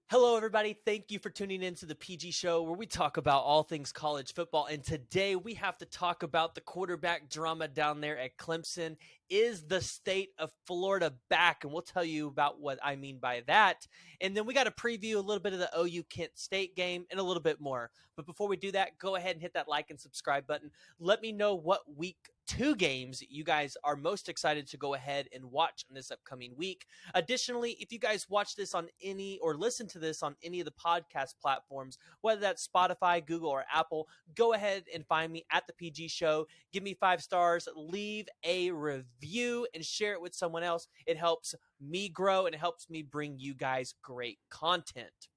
Hello, everybody. Thank you for tuning in to the PG Show, where we talk about all things college football. And today we have to talk about the quarterback drama down there at Clemson. Is the state of Florida back? And we'll tell you about what I mean by that. And then we got to preview a little bit of the OU Kent State game and a little bit more. But before we do that, go ahead and hit that like and subscribe button. Let me know what week 2 games you guys are most excited to go ahead and watch in this upcoming week. Additionally, if you guys watch this on any or listen to this on any of the podcast platforms, whether that's Spotify, Google, or Apple, go ahead and find me at the PG Show. Give me 5 stars, leave a review, and share it with someone else. It helps me grow and it helps me bring you guys great content.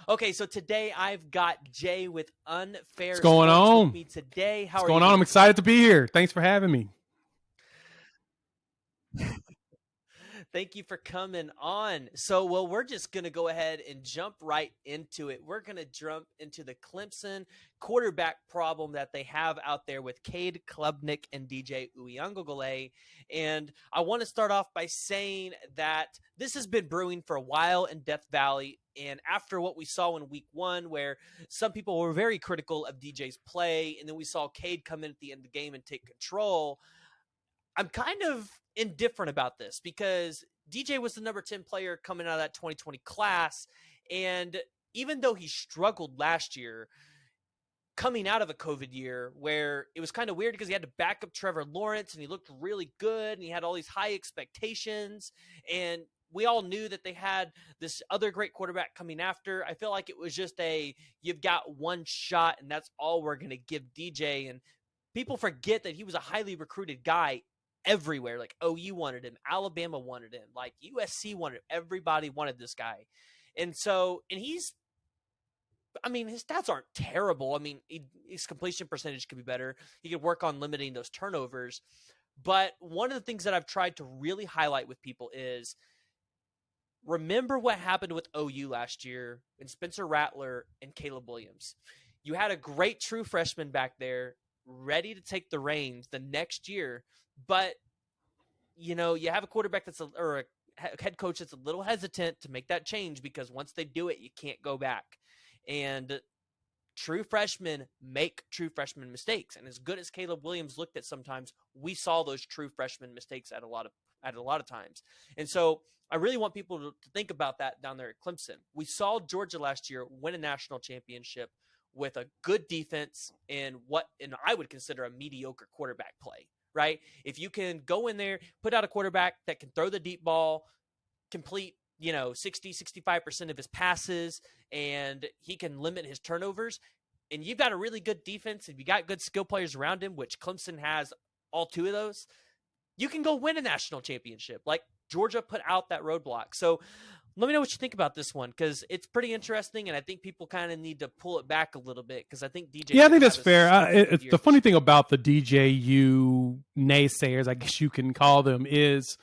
Okay, so today I've got Jay with Unfair What's going Sports on with me today. How What's are going you on? doing? I'm excited to be here. Thanks for having me. Thank you for coming on. So, we're just going to go ahead and jump right into it. We're going to jump into the Clemson quarterback problem that they have out there with Cade Klubnik and DJ Uyunglele. And I want to start off by saying that this has been brewing for a while in Death Valley. And after what we saw in week 1, where some people were very critical of DJ's play, and then we saw Cade come in at the end of the game and take control, I'm kind of indifferent about this because DJ was the number 10 player coming out of that 2020 class. And even though he struggled last year, coming out of a COVID year where it was kind of weird because he had to back up Trevor Lawrence and he looked really good and he had all these high expectations, and we all knew that they had this other great quarterback coming after. I feel like it was just you've got one shot and that's all we're going to give DJ. And people forget that he was a highly recruited guy everywhere. Like OU wanted him, Alabama wanted him, like USC wanted him. Everybody wanted this guy. And his stats aren't terrible. I mean, his completion percentage could be better. He could work on limiting those turnovers. But one of the things that I've tried to really highlight with people is remember what happened with OU last year and Spencer Rattler and Caleb Williams. You had a great true freshman back there ready to take the reins the next year, but you have a quarterback or a head coach that's a little hesitant to make that change because once they do it, you can't go back. And true freshmen make true freshman mistakes. And as good as Caleb Williams looked at sometimes, we saw those true freshman mistakes at a lot of times. And so I really want people to think about that down there at Clemson. We saw Georgia last year win a national championship with a good defense and I would consider a mediocre quarterback play, right? If you can go in there, put out a quarterback that can throw the deep ball, complete, 60-65% of his passes, and he can limit his turnovers, and you've got a really good defense, and you got good skill players around him, which Clemson has all 2 of those, you can go win a national championship. Like Georgia put out that roadblock. So let me know what you think about this one, because it's pretty interesting, and I think people kind of need to pull it back a little bit, because I think DJ... Yeah, I think that's fair. It's the funny thing about the DJU naysayers, I guess you can call them, is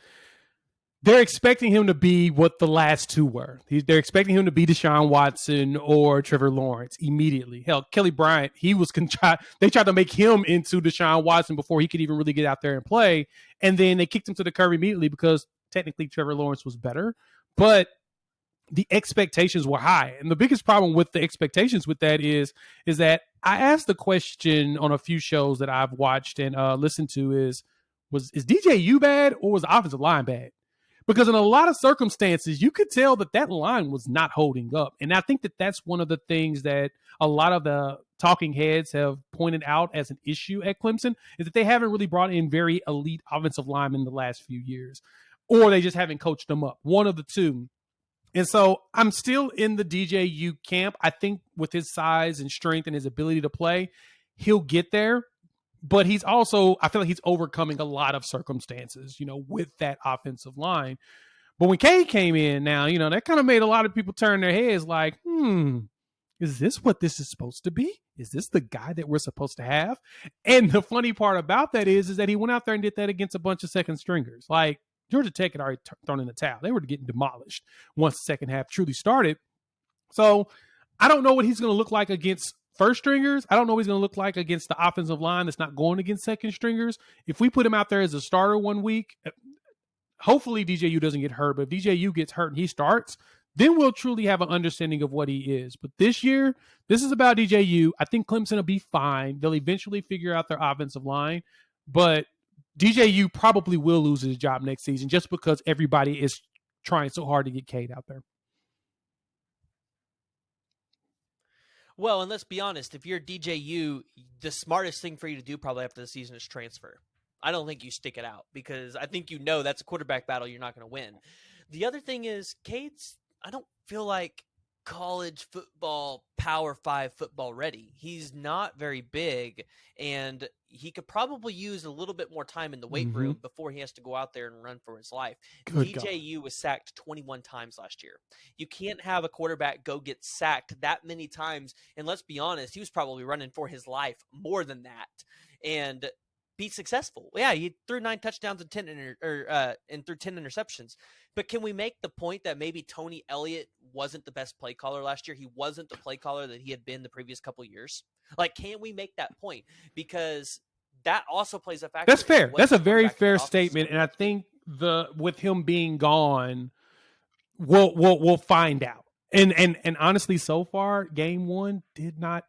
they're expecting him to be what the last 2 were. They're expecting him to be Deshaun Watson or Trevor Lawrence immediately. Hell, Kelly Bryant, they tried to make him into Deshaun Watson before he could even really get out there and play, and then they kicked him to the curb immediately because technically Trevor Lawrence was better. But the expectations were high. And the biggest problem with the expectations with that is that I asked the question on a few shows that I've watched and listened to is DJU bad or was the offensive line bad? Because in a lot of circumstances, you could tell that line was not holding up. And I think that that's one of the things that a lot of the talking heads have pointed out as an issue at Clemson is that they haven't really brought in very elite offensive linemen the last few years, or they just haven't coached them up. One of the two. And so I'm still in the DJU camp. I think with his size and strength and his ability to play, he'll get there. But I feel like he's overcoming a lot of circumstances, with that offensive line. But when Cade came in now, that kind of made a lot of people turn their heads like, is this what this is supposed to be? Is this the guy that we're supposed to have? And the funny part about that is that he went out there and did that against a bunch of second stringers. Like, Georgia Tech had already thrown in the towel. They were getting demolished once the second half truly started. So I don't know what he's going to look like against first stringers. I don't know what he's going to look like against the offensive line that's not going against second stringers. If we put him out there as a starter one week, hopefully DJU doesn't get hurt. But if DJU gets hurt and he starts, then we'll truly have an understanding of what he is. But this year, this is about DJU. I think Clemson will be fine. They'll eventually figure out their offensive line, but DJU probably will lose his job next season just because everybody is trying so hard to get Cade out there. Well, and let's be honest, if you're DJU, the smartest thing for you to do probably after the season is transfer. I don't think you stick it out because I think that's a quarterback battle you're not going to win. The other thing is, Cade's, I don't feel like college football, Power 5 football ready. He's not very big, and he could probably use a little bit more time in the weight room before he has to go out there and run for his life. Good DJU God. was sacked 21 times last year. You can't have a quarterback go get sacked that many times, and let's be honest, he was probably running for his life more than that. And be successful. Yeah, he threw 9 touchdowns and 10 and threw 10 interceptions. But can we make the point that maybe Tony Elliott wasn't the best play caller last year? He wasn't the play caller that he had been the previous couple of years. Like, can we make that point? Because that also plays a factor. That's fair. That's a very fair statement, and I think with him being gone, we'll find out. And honestly, so far, game 1 did not.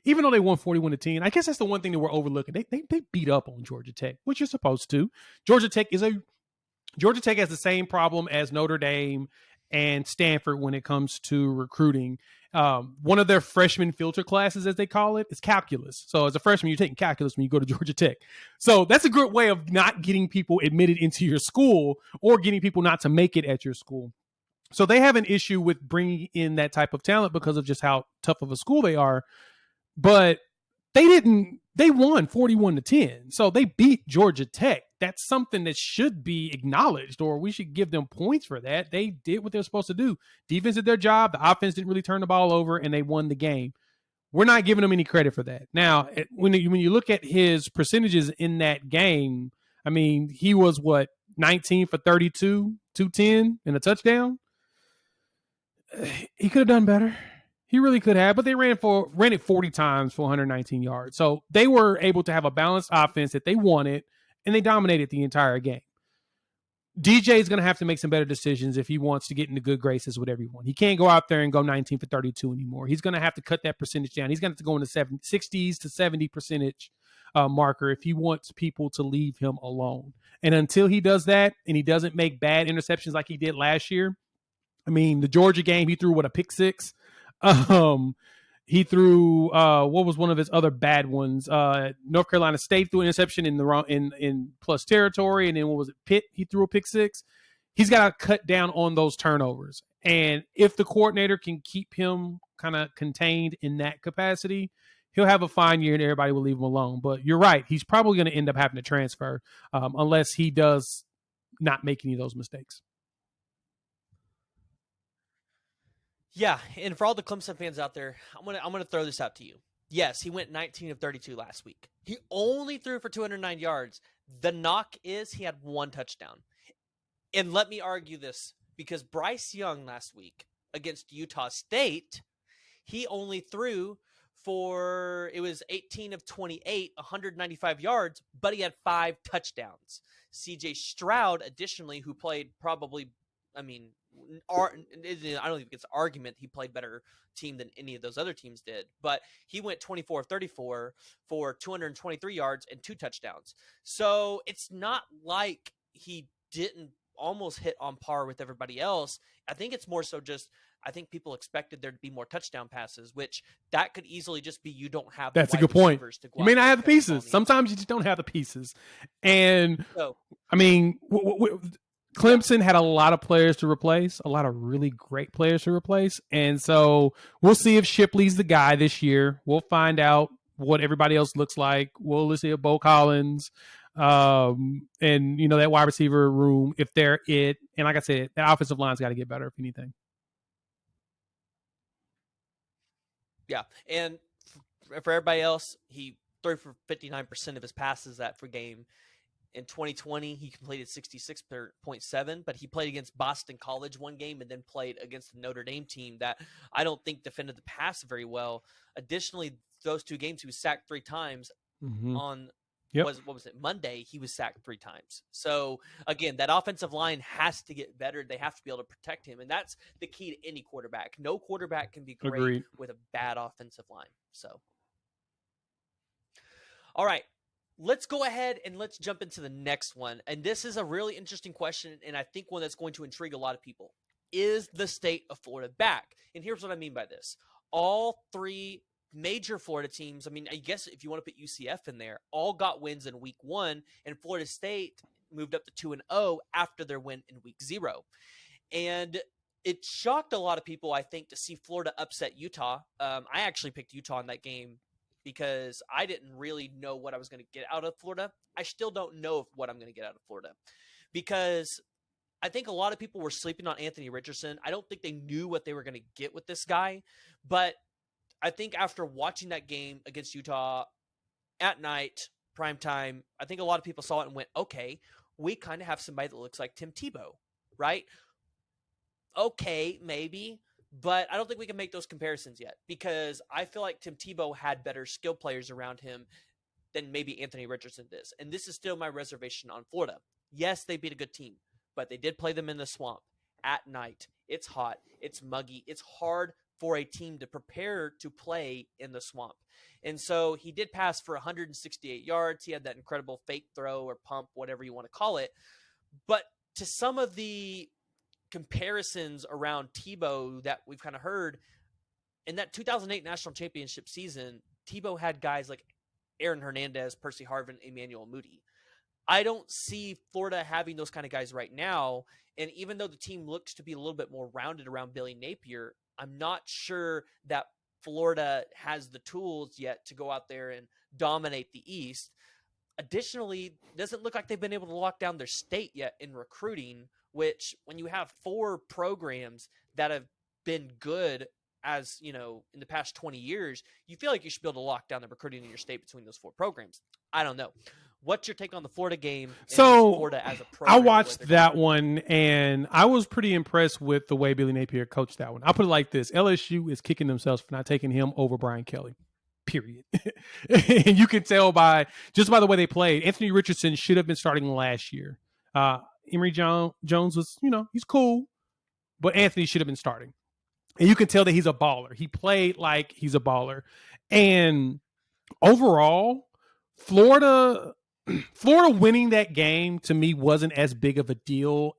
Even though they won 41-10, I guess that's the one thing that we're overlooking. They beat up on Georgia Tech, which you're supposed to. Georgia Tech has the same problem as Notre Dame and Stanford when it comes to recruiting. One of their freshman filter classes, as they call it, is calculus. So as a freshman, you're taking calculus when you go to Georgia Tech. So that's a good way of not getting people admitted into your school or getting people not to make it at your school. So they have an issue with bringing in that type of talent because of just how tough of a school they are. But they won 41-10. So they beat Georgia Tech. That's something that should be acknowledged, or we should give them points for that. They did what they're supposed to do. Defense did their job. The offense didn't really turn the ball over, and they won the game. We're not giving them any credit for that. Now, when you look at his percentages in that game, I mean, he was 19 for 32, 210, and a touchdown. He could have done better. He really could have, but they ran it 40 times for 119 yards. So they were able to have a balanced offense that they wanted, and they dominated the entire game. DJ is going to have to make some better decisions if he wants to get into good graces with everyone. He can't go out there and go 19 for 32 anymore. He's going to have to cut that percentage down. He's going to have to go in the 60s to 70 percentage marker if he wants people to leave him alone. And until he does that, and he doesn't make bad interceptions like he did last year, I mean, the Georgia game, he threw a pick 6. He threw what was one of his other bad ones? North Carolina State threw an interception in plus territory, and then what was it? Pitt, he threw a pick 6. He's got to cut down on those turnovers. And if the coordinator can keep him kind of contained in that capacity, he'll have a fine year and everybody will leave him alone. But you're right, he's probably going to end up having to transfer unless he does not make any of those mistakes. Yeah, and for all the Clemson fans out there, I'm gonna throw this out to you. Yes, he went 19 of 32 last week. He only threw for 209 yards. The knock is he had 1 touchdown. And let me argue this, because Bryce Young last week against Utah State, he only threw for, it was 18 of 28, 195 yards, but he had 5 touchdowns. CJ Stroud, additionally, who played probably, I don't think it's an argument he played better team than any of those other teams did, but he went 24 of 34 for 223 yards and 2 touchdowns. So it's not like he didn't almost hit on par with everybody else. I think it's more so just, I think people expected there to be more touchdown passes, which that could easily just be you don't have. That's a good point. You may not have the pieces. Sometimes you just don't have the pieces. And so, I mean, Clemson had a lot of players to replace, a lot of really great players to replace. And so we'll see if Shipley's the guy this year. We'll find out what everybody else looks like. We'll see if Bo Collins and, that wide receiver room, if they're it. And like I said, that offensive line's got to get better, if anything. Yeah. And for everybody else, he threw for 59% of his passes for game. In 2020, he completed 66.7, but he played against Boston College one game and then played against the Notre Dame team that I don't think defended the pass very well. Additionally, those 2 games, he was sacked 3 times on Yep. what was it, Monday, he was sacked 3 times. So again, that offensive line has to get better. They have to be able to protect him, and that's the key to any quarterback. No quarterback can be great Agreed. with a bad offensive line. So, all right, let's go ahead and let's jump into the next one. And this is a really interesting question, and I think one that's going to intrigue a lot of people. Is the state of Florida back? And here's what I mean by this. All 3 major Florida teams, I mean, I guess if you want to put UCF in there, all got wins in week 1, and Florida State moved up to 2-0 after their win in week 0. And it shocked a lot of people, I think, to see Florida upset Utah. I actually picked Utah in that game because I didn't really know what I was going to get out of Florida. I still don't know what I'm going to get out of Florida because I think a lot of people were sleeping on Anthony Richardson. I don't think they knew what they were going to get with this guy, but I think after watching that game against Utah at night, prime time, I think a lot of people saw it and went, okay, we kind of have somebody that looks like Tim Tebow, right? Okay, maybe, but I don't think we can make those comparisons yet because I feel like Tim Tebow had better skill players around him than maybe Anthony Richardson does. And this is still my reservation on Florida. Yes, they beat a good team, but they did play them in the swamp at night. It's hot. It's muggy. It's hard for a team to prepare to play in the swamp. And so he did pass for 168 yards. He had that incredible fake throw or pump, whatever you want to call it. But to some of the comparisons around Tebow that we've kind of heard, in that 2008 national championship season, Tebow had guys like Aaron Hernandez, Percy Harvin, Emmanuel Moody. I don't see Florida having those kind of guys right now. And even though the team looks to be a little bit more rounded around Billy Napier, I'm not sure that Florida has the tools yet to go out there and dominate the East. Additionally, it doesn't look like they've been able to lock down their state yet in recruiting, which when you have 4 programs that have been good as, you know, in the past 20 years, you feel like you should be able to lock down the recruiting in your state between those 4 programs. I don't know. What's your take on the Florida game? So Florida as a program? I watched that one, and I was pretty impressed with the way Billy Napier coached that one. I'll put it like this. LSU is kicking themselves for not taking him over Brian Kelly, period. And you can tell by the way they played. Anthony Richardson should have been starting last year. Emory Jones was, he's cool, but Anthony should have been starting. And you can tell that he's a baller. He played like he's a baller. And overall, Florida winning that game to me wasn't as big of a deal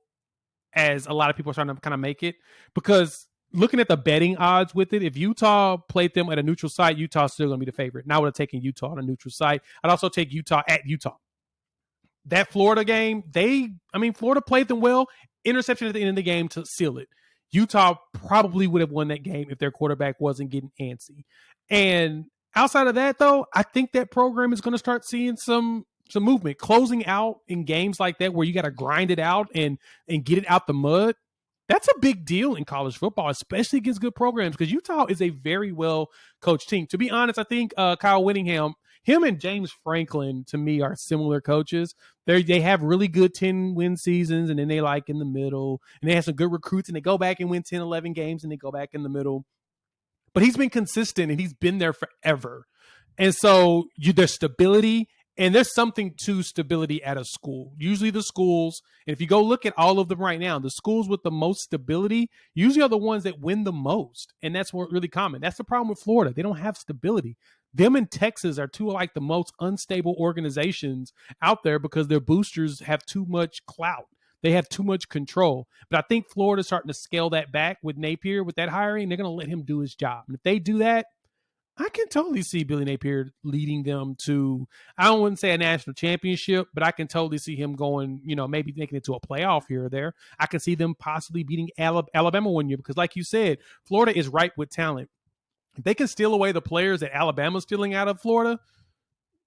as a lot of people are trying to kind of make it, because looking at the betting odds with it, if Utah played them at a neutral site, Utah's still going to be the favorite. And I would have taken Utah on a neutral site. I'd also take Utah at Utah. That Florida game, Florida played them well. Interception at the end of the game to seal it. Utah probably would have won that game if their quarterback wasn't getting antsy. And outside of that, though, I think that program is going to start seeing some movement. Closing out in games like that where you got to grind it out and get it out the mud, that's a big deal in college football, especially against good programs, because Utah is a very well-coached team. To be honest, I think Kyle Whittingham, him and James Franklin, to me, are similar coaches. They have really good 10-win seasons, and then they like in the middle, and they have some good recruits, and they go back and win 10, 11 games, and they go back in the middle. But he's been consistent, and he's been there forever. And so there's stability, and there's something to stability at a school. Usually the schools, and if you go look at all of them right now, the schools with the most stability usually are the ones that win the most. And that's really common. That's the problem with Florida. They don't have stability. Them and Texas are two like the most unstable organizations out there because their boosters have too much clout. They have too much control. But I think Florida's starting to scale that back with Napier, with that hiring. They're going to let him do his job. And if they do that, I can totally see Billy Napier leading them to, I wouldn't say a national championship, but I can totally see him going, maybe making it to a playoff here or there. I can see them possibly beating Alabama one year because, like you said, Florida is ripe with talent. If they can steal away the players that Alabama's stealing out of Florida,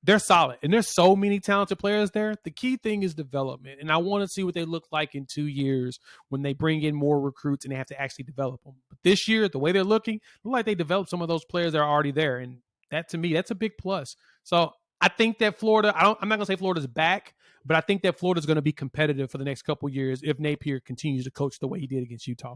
they're solid. And there's so many talented players there. The key thing is development. And I want to see what they look like in 2 years when they bring in more recruits and they have to actually develop them. But this year, the way they're looking, look like they developed some of those players that are already there. And that, to me, that's a big plus. So I think that Florida, I'm not going to say Florida's back, but I think that Florida's going to be competitive for the next couple of years if Napier continues to coach the way he did against Utah.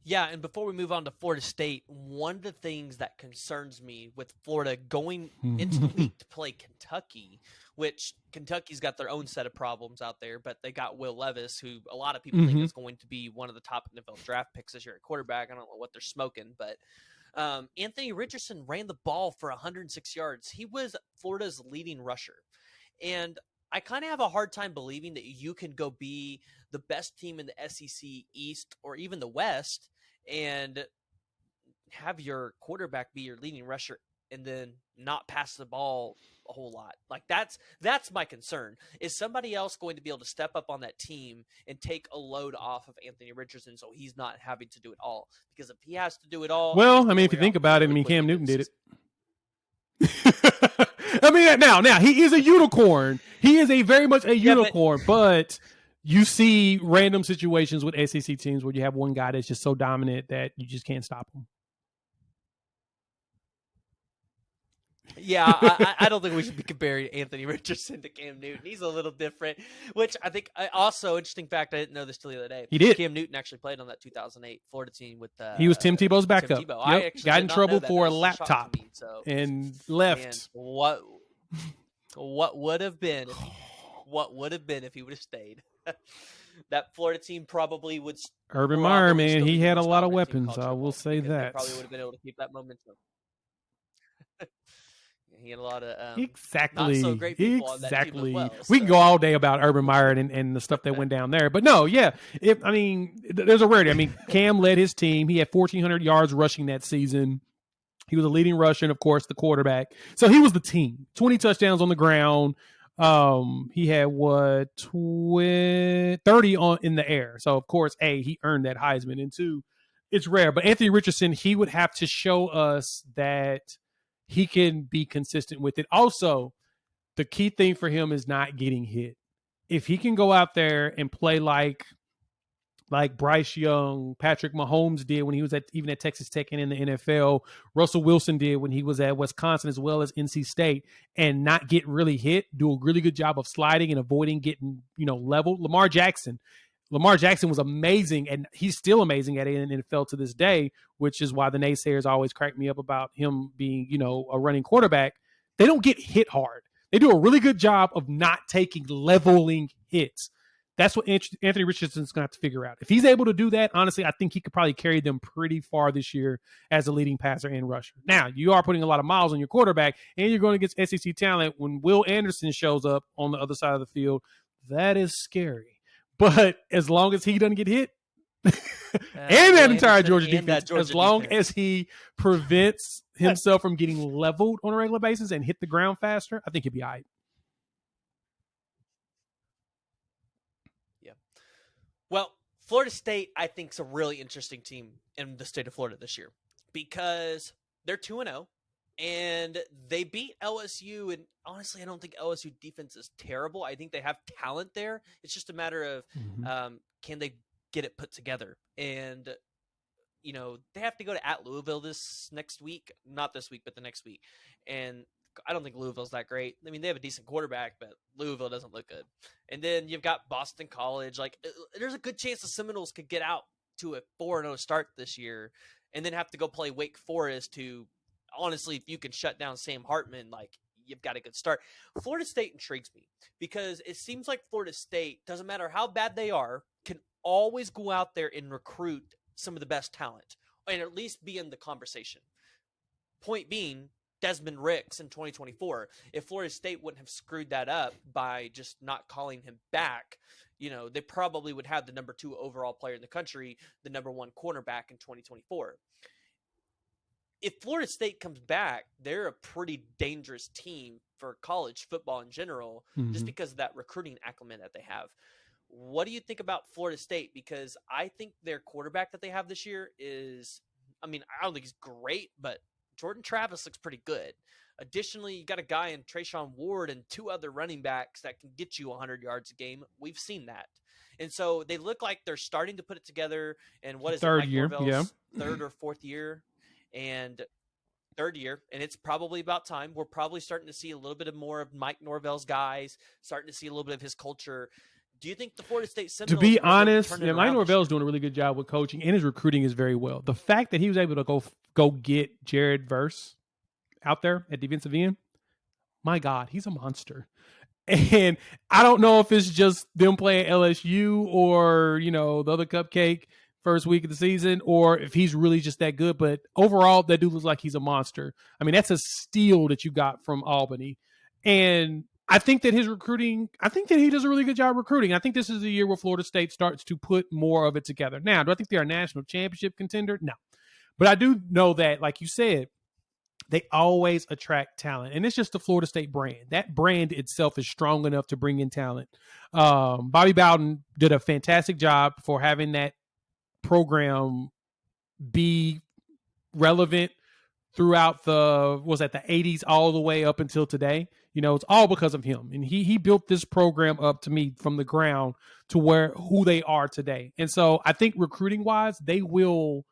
Yeah, and before we move on to Florida State, one of the things that concerns me with Florida going into the week to play Kentucky, which Kentucky's got their own set of problems out there, but they got Will Levis, who a lot of people think is going to be one of the top NFL draft picks this year at quarterback. I don't know what they're smoking, but Anthony Richardson ran the ball for 106 yards. He was Florida's leading rusher. And I kind of have a hard time believing that you can go be the best team in the SEC East or even the West and have your quarterback be your leading rusher and then not pass the ball a whole lot. Like that's my concern. Is somebody else going to be able to step up on that team and take a load off of Anthony Richardson so he's not having to do it all? Because if he has to do it all, well, I mean, if you think about it, I mean, Cam Newton did it. I mean, now he is a unicorn. He is a very much a unicorn, but you see random situations with SEC teams where you have one guy that's just so dominant that you just can't stop him. Yeah, I don't think we should be comparing Anthony Richardson to Cam Newton. He's a little different, which I think also interesting fact. I didn't know this till the other day. He did. Cam Newton actually played on that 2008 Florida team with. He was Tim Tebow's backup. Tim Tebow. Yep. Got in trouble for a laptop and left. And what would have been? What would have been if he would have stayed? That Florida team probably would. Urban Meyer, man, he had a lot of weapons. I will say that. They probably would have been able to keep that momentum. He had a lot of exactly. not so great people on that team as well, We can go all day about Urban Meyer and the stuff that went down there, but no, yeah. I mean, there's a rarity. I mean, Cam led his team. He had 1,400 yards rushing that season. He was a leading rusher and, of course, the quarterback. So he was the team. 20 touchdowns on the ground. He had 30 in the air. So of course, A, he earned that Heisman, and two, it's rare. But Anthony Richardson, he would have to show us that he can be consistent with it. Also, the key thing for him is not getting hit. If he can go out there and play like Bryce Young, Patrick Mahomes did when he was even at Texas Tech and in the NFL, Russell Wilson did when he was at Wisconsin as well as NC State, and not get really hit, do a really good job of sliding and avoiding getting, leveled. Lamar Jackson was amazing, and he's still amazing at it in the NFL to this day, which is why the naysayers always crack me up about him being, a running quarterback. They don't get hit hard. They do a really good job of not taking leveling hits. That's what Anthony Richardson's going to have to figure out. If he's able to do that, honestly, I think he could probably carry them pretty far this year as a leading passer and rusher. Now, you are putting a lot of miles on your quarterback, and you're going against SEC talent. When Will Anderson shows up on the other side of the field, that is scary. But as long as he doesn't get hit, and that entire Georgia defense, as long as he prevents himself from getting leveled on a regular basis and hit the ground faster, I think he'll be all right. Yeah. Well, Florida State, I think, is a really interesting team in the state of Florida this year because they're 2-0. And they beat LSU, and honestly, I don't think LSU defense is terrible. I think they have talent there. It's just a matter of can they get it put together? And, they have to go to at Louisville this next week. Not this week, but the next week. And I don't think Louisville's that great. I mean, they have a decent quarterback, but Louisville doesn't look good. And then you've got Boston College. Like, there's a good chance the Seminoles could get out to a 4-0 start this year and then have to go play Wake Forest, who – honestly, if you can shut down Sam Hartman, you've got a good start. Florida State intrigues me because it seems like Florida State, doesn't matter how bad they are, can always go out there and recruit some of the best talent and at least be in the conversation. Point being, Desmond Ricks in 2024, if Florida State wouldn't have screwed that up by just not calling him back, they probably would have the number 2 overall player in the country, the number 1 cornerback in 2024. If Florida State comes back, they're a pretty dangerous team for college football in general, just because of that recruiting acumen that they have. What do you think about Florida State? Because I think their quarterback that they have this year is, I don't think he's great, but Jordan Travis looks pretty good. Additionally, you got a guy in Trayshawn Ward and 2 other running backs that can get you 100 yards a game. We've seen that. And so they look like they're starting to put it together. And what is third it, year, yeah. Third or fourth year? And third year, and it's probably about time. We're probably starting to see a little bit of more of Mike Norvell's guys, starting to see a little bit of his culture. Do you think the Florida State To Seminoles be are going to honest, turn it Mike around this Norvell's year? doing a really good job with coaching, and his recruiting is very well. The fact that he was able to go get Jared Verse out there at defensive end, my God, he's a monster. And I don't know if it's just them playing LSU or, the other cupcake first week of the season, or if he's really just that good. But overall, that dude looks like he's a monster. I mean, that's a steal that you got from Albany. And I think that I think that he does a really good job recruiting. I think this is the year where Florida State starts to put more of it together. Now, do I think they're a national championship contender? No. But I do know that, like you said, they always attract talent. And it's just the Florida State brand. That brand itself is strong enough to bring in talent. Bobby Bowden did a fantastic job for having that program be relevant throughout the 80s all the way up until today. It's all because of him. And he built this program up, to me, from the ground to who they are today. And so I think recruiting wise, they will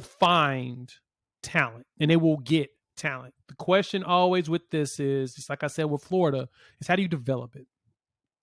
find talent and they will get talent. The question always with this is, just like I said with Florida, is how do you develop it?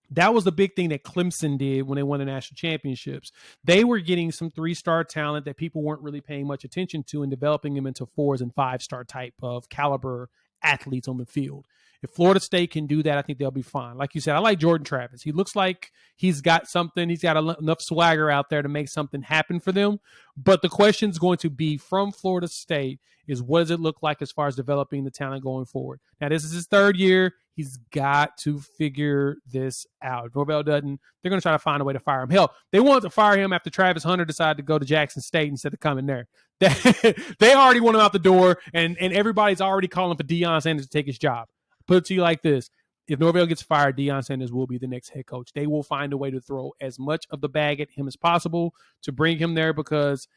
That was the big thing that Clemson did when they won the national championships. They were getting some 3-star talent that people weren't really paying much attention to and developing them into 4s and 5-star type of caliber athletes on the field. If Florida State can do that, I think they'll be fine. Like you said, I like Jordan Travis. He looks like he's got something. He's got enough swagger out there to make something happen for them. But the question is going to be from Florida State is, what does it look like as far as developing the talent going forward? Now, this is his 3rd year. He's got to figure this out. If Norvell doesn't, they're going to try to find a way to fire him. Hell, they wanted to fire him after Travis Hunter decided to go to Jackson State instead of coming there. They already want him out the door, and everybody's already calling for Deion Sanders to take his job. Put it to you like this. If Norvell gets fired, Deion Sanders will be the next head coach. They will find a way to throw as much of the bag at him as possible to bring him there, because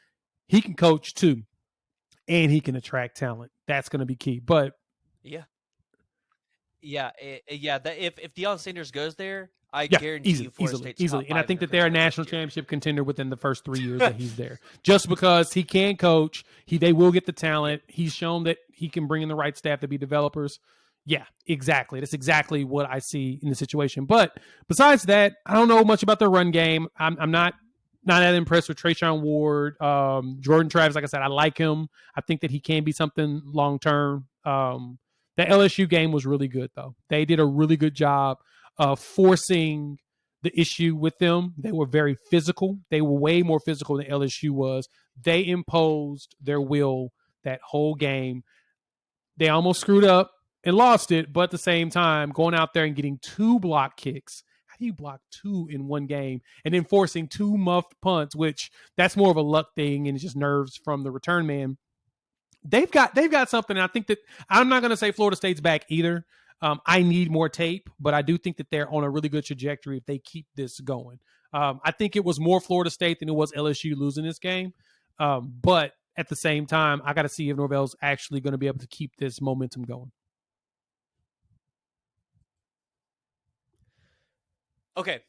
he can coach too, and he can attract talent. That's going to be key. But yeah, if Deion Sanders goes there, I guarantee you Florida State's easily. And I think that they're a national championship contender within the first 3 years that he's there. Just because he can coach, they will get the talent. He's shown that he can bring in the right staff to be developers. Yeah, exactly. That's exactly what I see in the situation. But besides that, I don't know much about their run game. I'm not that impressed with Trayshawn Ward. Jordan Travis, like I said, I like him. I think that he can be something long-term. The LSU game was really good, though. They did a really good job of forcing the issue with them. They were very physical. They were way more physical than LSU was. They imposed their will that whole game. They almost screwed up and lost it, but at the same time, going out there and getting 2 block kicks. How do you block 2 in one game? And then forcing 2 muffed punts, which that's more of a luck thing and it's just nerves from the return man. They've got something. And I think that I'm not going to say Florida State's back either. I need more tape, but I do think that they're on a really good trajectory if they keep this going. I think it was more Florida State than it was LSU losing this game. But at the same time, I got to see if Norvell's actually going to be able to keep this momentum going. Okay,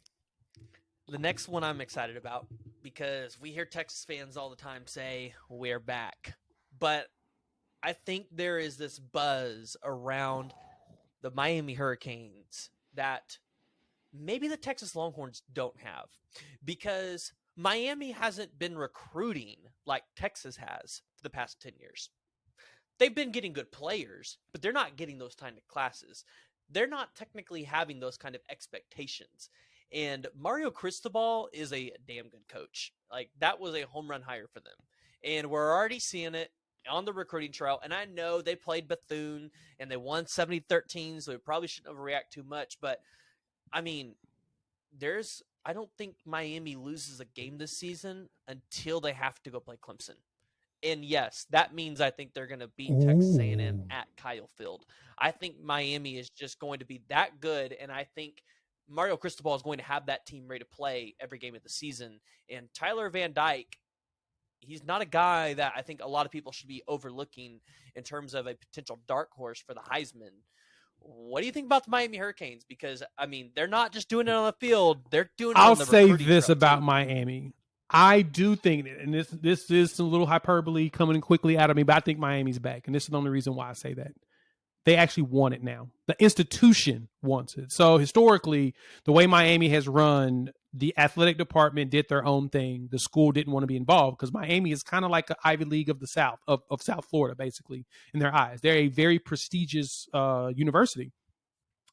the next one I'm excited about, because we hear Texas fans all the time say, we're back. But I think there is this buzz around the Miami Hurricanes that maybe the Texas Longhorns don't have, because Miami hasn't been recruiting like Texas has for the past 10 years. They've been getting good players, but they're not getting those kind of classes. They're not technically having those kind of expectations. And Mario Cristobal is a damn good coach. Like, that was a home run hire for them. And we're already seeing it on the recruiting trail. And I know they played Bethune and they won 70-13, so we probably shouldn't overreact too much. But, I mean, I don't think Miami loses a game this season until they have to go play Clemson. And yes, that means I think they're going to beat Texas A&M at Kyle Field. I think Miami is just going to be that good, and I think Mario Cristobal is going to have that team ready to play every game of the season. And Tyler Van Dyke, he's not a guy that I think a lot of people should be overlooking in terms of a potential dark horse for the Heisman. What do you think about the Miami Hurricanes? Because, I mean, they're not just doing it on the field, they're doing it on the recruiting trail. I'll say this about Miami. I do think, and this is a little hyperbole coming quickly out of me, but I think Miami's back. And this is the only reason why I say that. They actually want it now. The institution wants it. So historically, the way Miami has run, the athletic department did their own thing. The school didn't want to be involved because Miami is kind of like an Ivy League of the South, of South Florida, basically, in their eyes. They're a very prestigious university.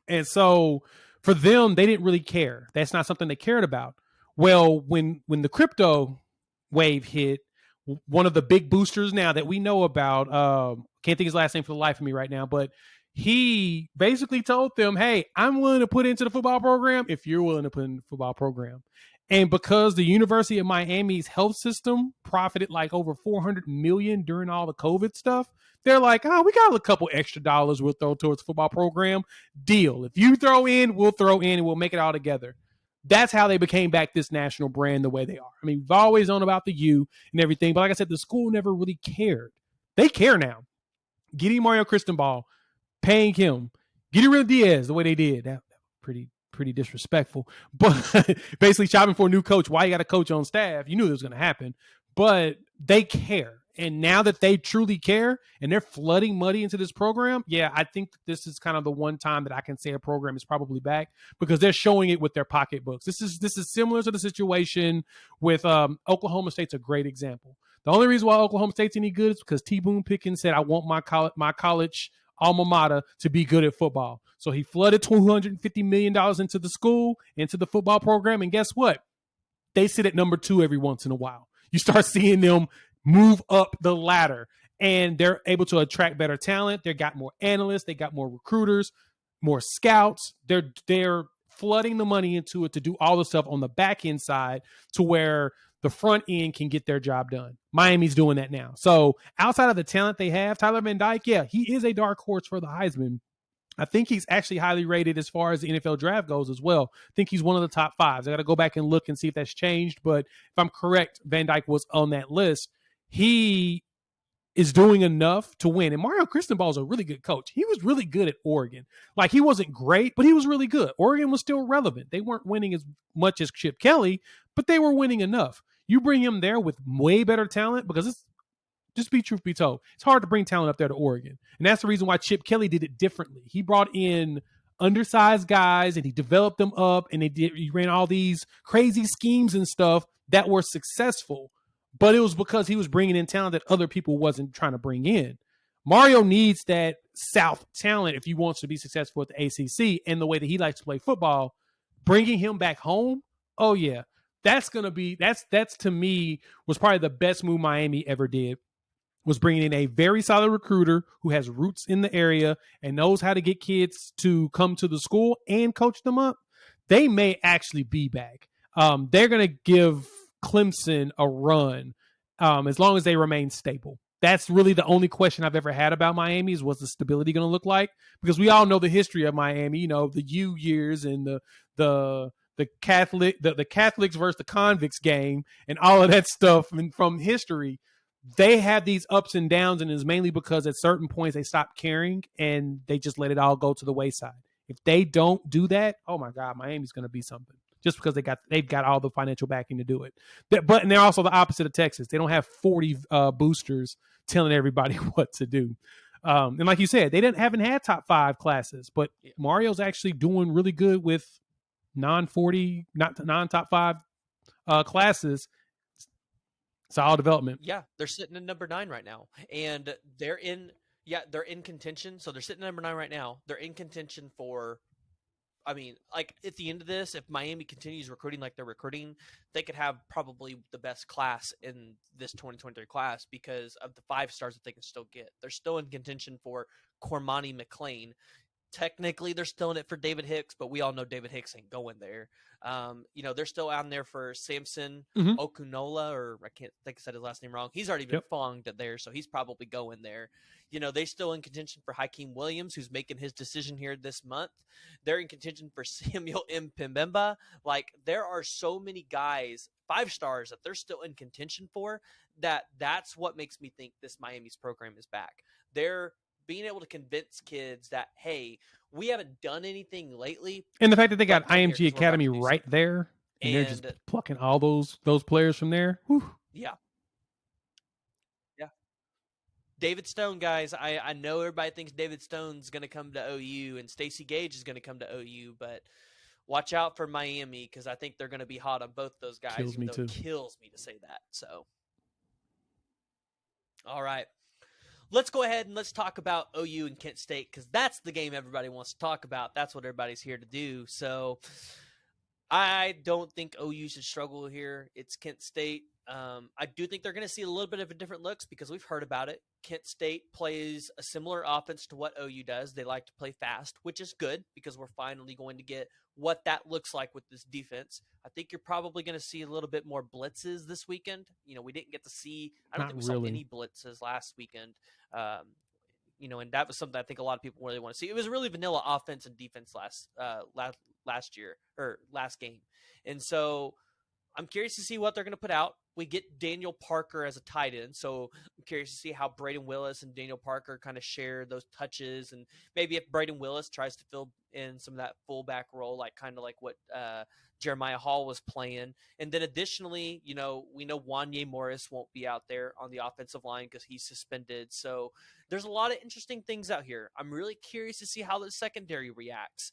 And so for them, they didn't really care. That's not something they cared about. Well, when the crypto wave hit, one of the big boosters now that we know about, can't think his last name for the life of me right now, but he basically told them, hey, I'm willing to put into the football program if you're willing to put in the football program. And because the University of Miami's health system profited like over $400 million during all the COVID stuff, they're like, oh, we got a couple extra dollars we'll throw towards the football program. Deal. If you throw in, we'll throw in and we'll make it all together. That's how they became back this national brand the way they are. I mean, we've always known about the U and everything, but like I said, the school never really cared. They care now. Getting Mario Cristobal, paying him, getting rid of Diaz the way they did. That pretty disrespectful. But basically shopping for a new coach. Why you got a coach on staff? You knew it was going to happen. But they care. And now that they truly care and they're flooding money into this program, yeah, I think this is kind of the one time that I can say a program is probably back because they're showing it with their pocketbooks. This is similar to the situation with Oklahoma State's a great example. The only reason why Oklahoma State's any good is because T. Boone Pickens said, I want my college alma mater to be good at football. So he flooded $250 million into the school, into the football program. And guess what? They sit at number 2 every once in a while. You start seeing them move up the ladder and they're able to attract better talent. They got more analysts. They got more recruiters, more scouts. They're flooding the money into it to do all the stuff on the back end side to where the front end can get their job done. Miami's doing that now. So outside of the talent they have, Tyler Van Dyke, yeah, he is a dark horse for the Heisman. I think he's actually highly rated as far as the NFL draft goes as well. I think he's one of the top 5s. I got to go back and look and see if that's changed. But if I'm correct, Van Dyke was on that list. He is doing enough to win. And Mario Cristobal is a really good coach. He was really good at Oregon. Like, he wasn't great, but he was really good. Oregon was still relevant. They weren't winning as much as Chip Kelly, but they were winning enough. You bring him there with way better talent because it's just be truth be told. It's hard to bring talent up there to Oregon. And that's the reason why Chip Kelly did it differently. He brought in undersized guys and he developed them up and he ran all these crazy schemes and stuff that were successful. But it was because he was bringing in talent that other people wasn't trying to bring in. Mario needs that South talent if he wants to be successful at the ACC and the way that he likes to play football. Bringing him back home, oh yeah, that's to me was probably the best move Miami ever did. Was bringing in a very solid recruiter who has roots in the area and knows how to get kids to come to the school and coach them up. They may actually be back. They're going to give Clemson a run as long as they remain stable. That's really the only question I've ever had about Miami is what's the stability going to look like? Because we all know the history of Miami, you know, the U years and the Catholics versus the convicts game and all of that stuff and from history. They have these ups and downs, and it's mainly because at certain points they stop caring and they just let it all go to the wayside. If they don't do that, oh my God, Miami's going to be something. Just because they've got all the financial backing to do it. And they're also the opposite of Texas. They don't have 40 boosters telling everybody what to do. And like you said, they haven't had top 5 classes, but Mario's actually doing really good with non-top 5 classes. Solid development. Yeah, they're sitting at number 9 right now, and they're in contention. So they're sitting at number 9 right now. They're in contention for, I mean, like at the end of this, if Miami continues recruiting like they're recruiting, they could have probably the best class in this 2023 class because of the 5 stars that they can still get. They're still in contention for Cormani McClain. Technically, they're still in it for David Hicks, but we all know David Hicks ain't going there. They're still out there for Samson Okunola, or I can't think I said his last name wrong. He's already been fonged there, so he's probably going there. They're still in contention for Hakeem Williams, who's making his decision here this month. They're in contention for Samuel M. Pembemba. Like, there are so many guys, 5 stars, that they're still in contention for. That's what makes me think this Miami's program is back. They're being able to convince kids that, hey, we haven't done anything lately. And the fact that they got IMG Academy right there, and they're just plucking all those players from there. Whew. Yeah. David Stone, guys. I know everybody thinks David Stone's going to come to OU and Stacey Gage is going to come to OU, but watch out for Miami because I think they're going to be hot on both those guys. Kills me too. It kills me to say that. So, all right. Let's go ahead and let's talk about OU and Kent State because that's the game everybody wants to talk about. That's what everybody's here to do. So I don't think OU should struggle here. It's Kent State. I do think they're going to see a little bit of a different looks because we've heard about it. Kent State plays a similar offense to what OU does. They like to play fast, which is good because we're finally going to get what that looks like with this defense. I think you're probably going to see a little bit more blitzes this weekend. We didn't get to see – I don't think we saw any blitzes last weekend. And that was something I think a lot of people really want to see. It was really vanilla offense and defense last year or last game. And so I'm curious to see what they're going to put out. We get Daniel Parker as a tight end, so I'm curious to see how Braden Willis and Daniel Parker kind of share those touches, and maybe if Braden Willis tries to fill in some of that fullback role, kind of like what Jeremiah Hall was playing. And then additionally, we know Wanye Morris won't be out there on the offensive line because he's suspended. So there's a lot of interesting things out here. I'm really curious to see how the secondary reacts.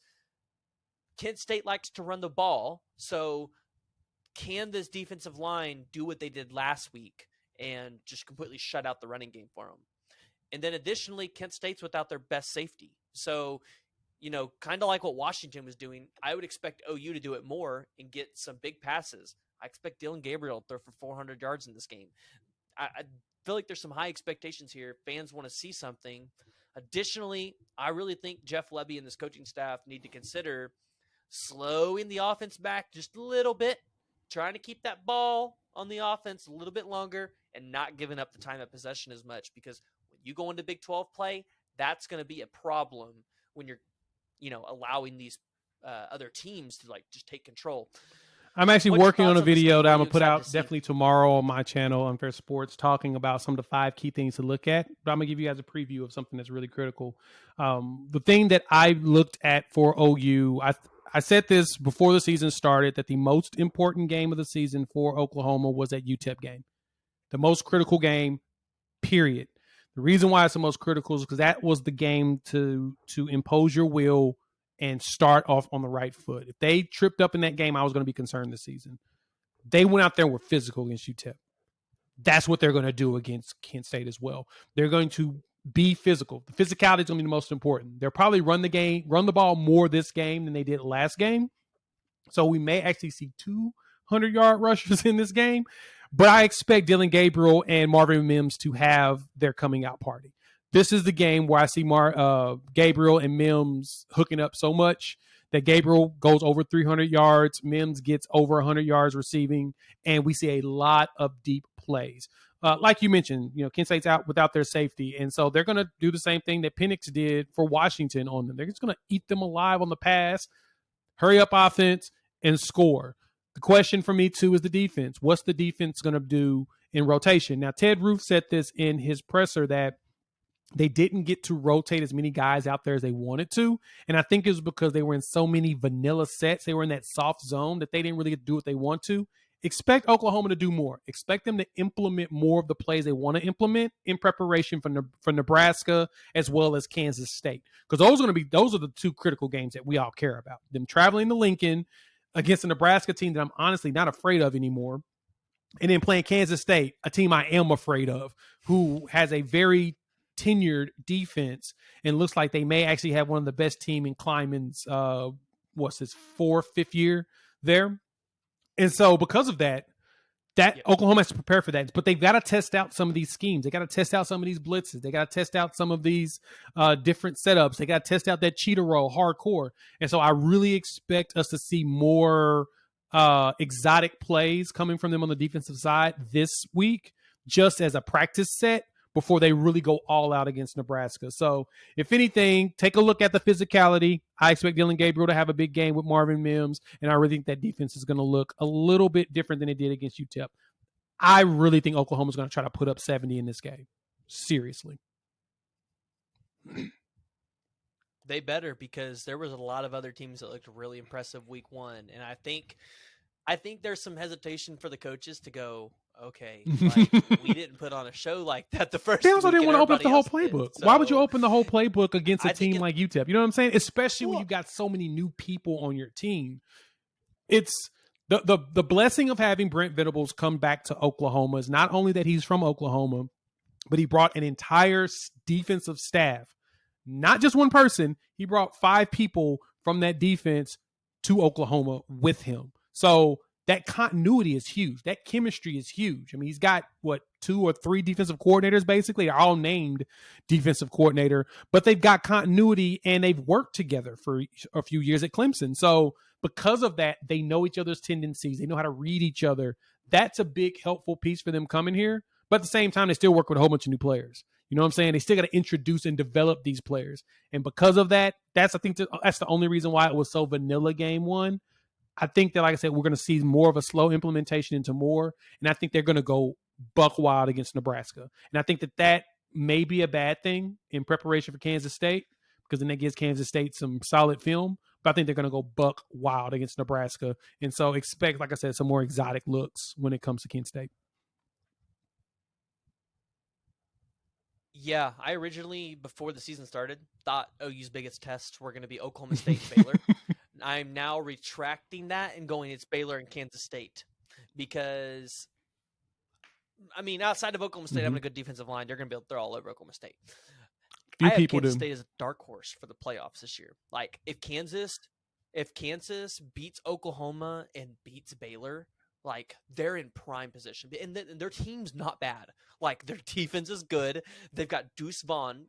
Kent State likes to run the ball, so can this defensive line do what they did last week and just completely shut out the running game for them? And then additionally, Kent State's without their best safety. So, kind of like what Washington was doing, I would expect OU to do it more and get some big passes. I expect Dylan Gabriel to throw for 400 yards in this game. I feel like there's some high expectations here. Fans want to see something. Additionally, I really think Jeff Lebby and this coaching staff need to consider slowing the offense back just a little bit, trying to keep that ball on the offense a little bit longer and not giving up the time of possession as much, because when you go into Big 12 play, that's going to be a problem when you're, allowing these other teams to just take control. I'm actually working on a video that I'm going to put out definitely tomorrow on my channel, Unfair Sports, talking about some of the 5 key things to look at. But I'm going to give you guys a preview of something that's really critical. The thing that I looked at for OU, I said this before the season started, that the most important game of the season for Oklahoma was that UTEP game. The most critical game, period. The reason why it's the most critical is because that was the game to impose your will and start off on the right foot. If they tripped up in that game, I was going to be concerned this season. They went out there and were physical against UTEP. That's what they're going to do against Kent State as well. They're going to be physical. The physicality is going to be the most important. They'll probably run the ball more this game than they did last game. So we may actually see 200-yard rushers in this game. But I expect Dylan Gabriel and Marvin Mims to have their coming out party. This is the game where I see Gabriel and Mims hooking up so much that Gabriel goes over 300 yards, Mims gets over 100 yards receiving, and we see a lot of deep plays. Like you mentioned, Kent State's out without their safety, and so they're going to do the same thing that Penix did for Washington on them. They're just going to eat them alive on the pass, hurry up offense, and score. The question for me, too, is the defense. What's the defense going to do in rotation? Now, Ted Roof said this in his presser that they didn't get to rotate as many guys out there as they wanted to, and I think it was because they were in so many vanilla sets. They were in that soft zone that they didn't really get to do what they want to. Expect Oklahoma to do more. Expect them to implement more of the plays they want to implement in preparation for Nebraska as well as Kansas State, because those are the 2 critical games that we all care about. Them traveling to Lincoln against a Nebraska team that I'm honestly not afraid of anymore, and then playing Kansas State, a team I am afraid of, who has a very tenured defense and looks like they may actually have one of the best team in Kleiman's 5th year there. And so because of that, Oklahoma has to prepare for that. But they've got to test out some of these schemes. They got to test out some of these blitzes. They got to test out some of these different setups. They got to test out that cheetah roll hardcore. And so I really expect us to see more exotic plays coming from them on the defensive side this week, just as a practice set before they really go all out against Nebraska. So if anything, take a look at the physicality. I expect Dylan Gabriel to have a big game with Marvin Mims, and I really think that defense is going to look a little bit different than it did against UTEP. I really think Oklahoma's going to try to put up 70 in this game. Seriously. They better, because there was a lot of other teams that looked really impressive week 1, and I think there's some hesitation for the coaches to go, okay, like we didn't put on a show like that the first. They also week didn't want to open up the whole did, playbook. so Why would you open the whole playbook against a team it, like UTEP? You know what I'm saying? Especially when well, you got so many new people on your team. It's the blessing of having Brent Venables come back to Oklahoma is not only that he's from Oklahoma, but he brought an entire defensive staff, not just one person. He brought 5 people from that defense to Oklahoma with him. So that continuity is huge. That chemistry is huge. I mean, he's got, 2 or 3 defensive coordinators, basically. They're all named defensive coordinator, but they've got continuity and they've worked together for a few years at Clemson. So because of that, they know each other's tendencies. They know how to read each other. That's a big helpful piece for them coming here. But at the same time, they still work with a whole bunch of new players. You know what I'm saying? They still got to introduce and develop these players. And because of that, that's the only reason why it was so vanilla game 1. I think that, like I said, we're going to see more of a slow implementation into more. And I think they're going to go buck wild against Nebraska. And I think that may be a bad thing in preparation for Kansas State, because then that gives Kansas State some solid film. But I think they're going to go buck wild against Nebraska. And so expect, like I said, some more exotic looks when it comes to Kent State. Yeah, I originally, before the season started, thought OU's biggest tests were going to be Oklahoma State and Baylor. I'm now retracting that and going it's Baylor and Kansas State, because, I mean, outside of Oklahoma State having a good defensive line, they're going to be able to throw all over Oklahoma State. I have Kansas State as a dark horse for the playoffs this year. Like, if Kansas beats Oklahoma and beats Baylor, like, they're in prime position. And their team's not bad. Like, their defense is good. They've got Deuce Vaughn,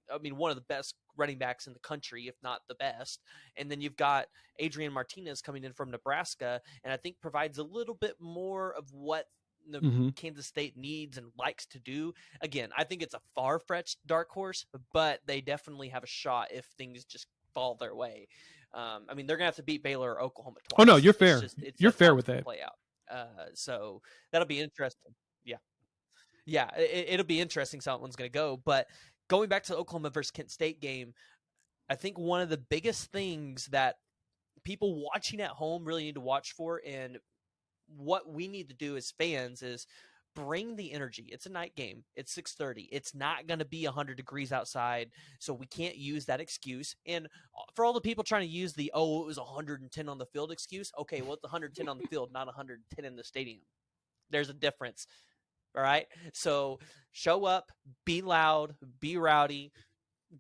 one of the best running backs in the country, if not the best. And then you've got Adrian Martinez coming in from Nebraska, and I think provides a little bit more of what Kansas State needs and likes to do. Again, I think it's a far-fetched dark horse, but they definitely have a shot if things just fall their way. They're going to have to beat Baylor or Oklahoma twice. Oh, no, you're fair. You're fair with that. Play out. So that'll be interesting. Yeah, it'll be interesting how that one's going to go. But going back to the Oklahoma versus Kent State game, I think one of the biggest things that people watching at home really need to watch for, and what we need to do as fans, is bring the energy. It's a night game. It's 6:30. It's not going to be 100 degrees outside, so we can't use that excuse. And for all the people trying to use it was 110 on the field excuse, okay, well, it's 110 on the field, not 110 in the stadium. There's a difference. All right. So show up, be loud, be rowdy,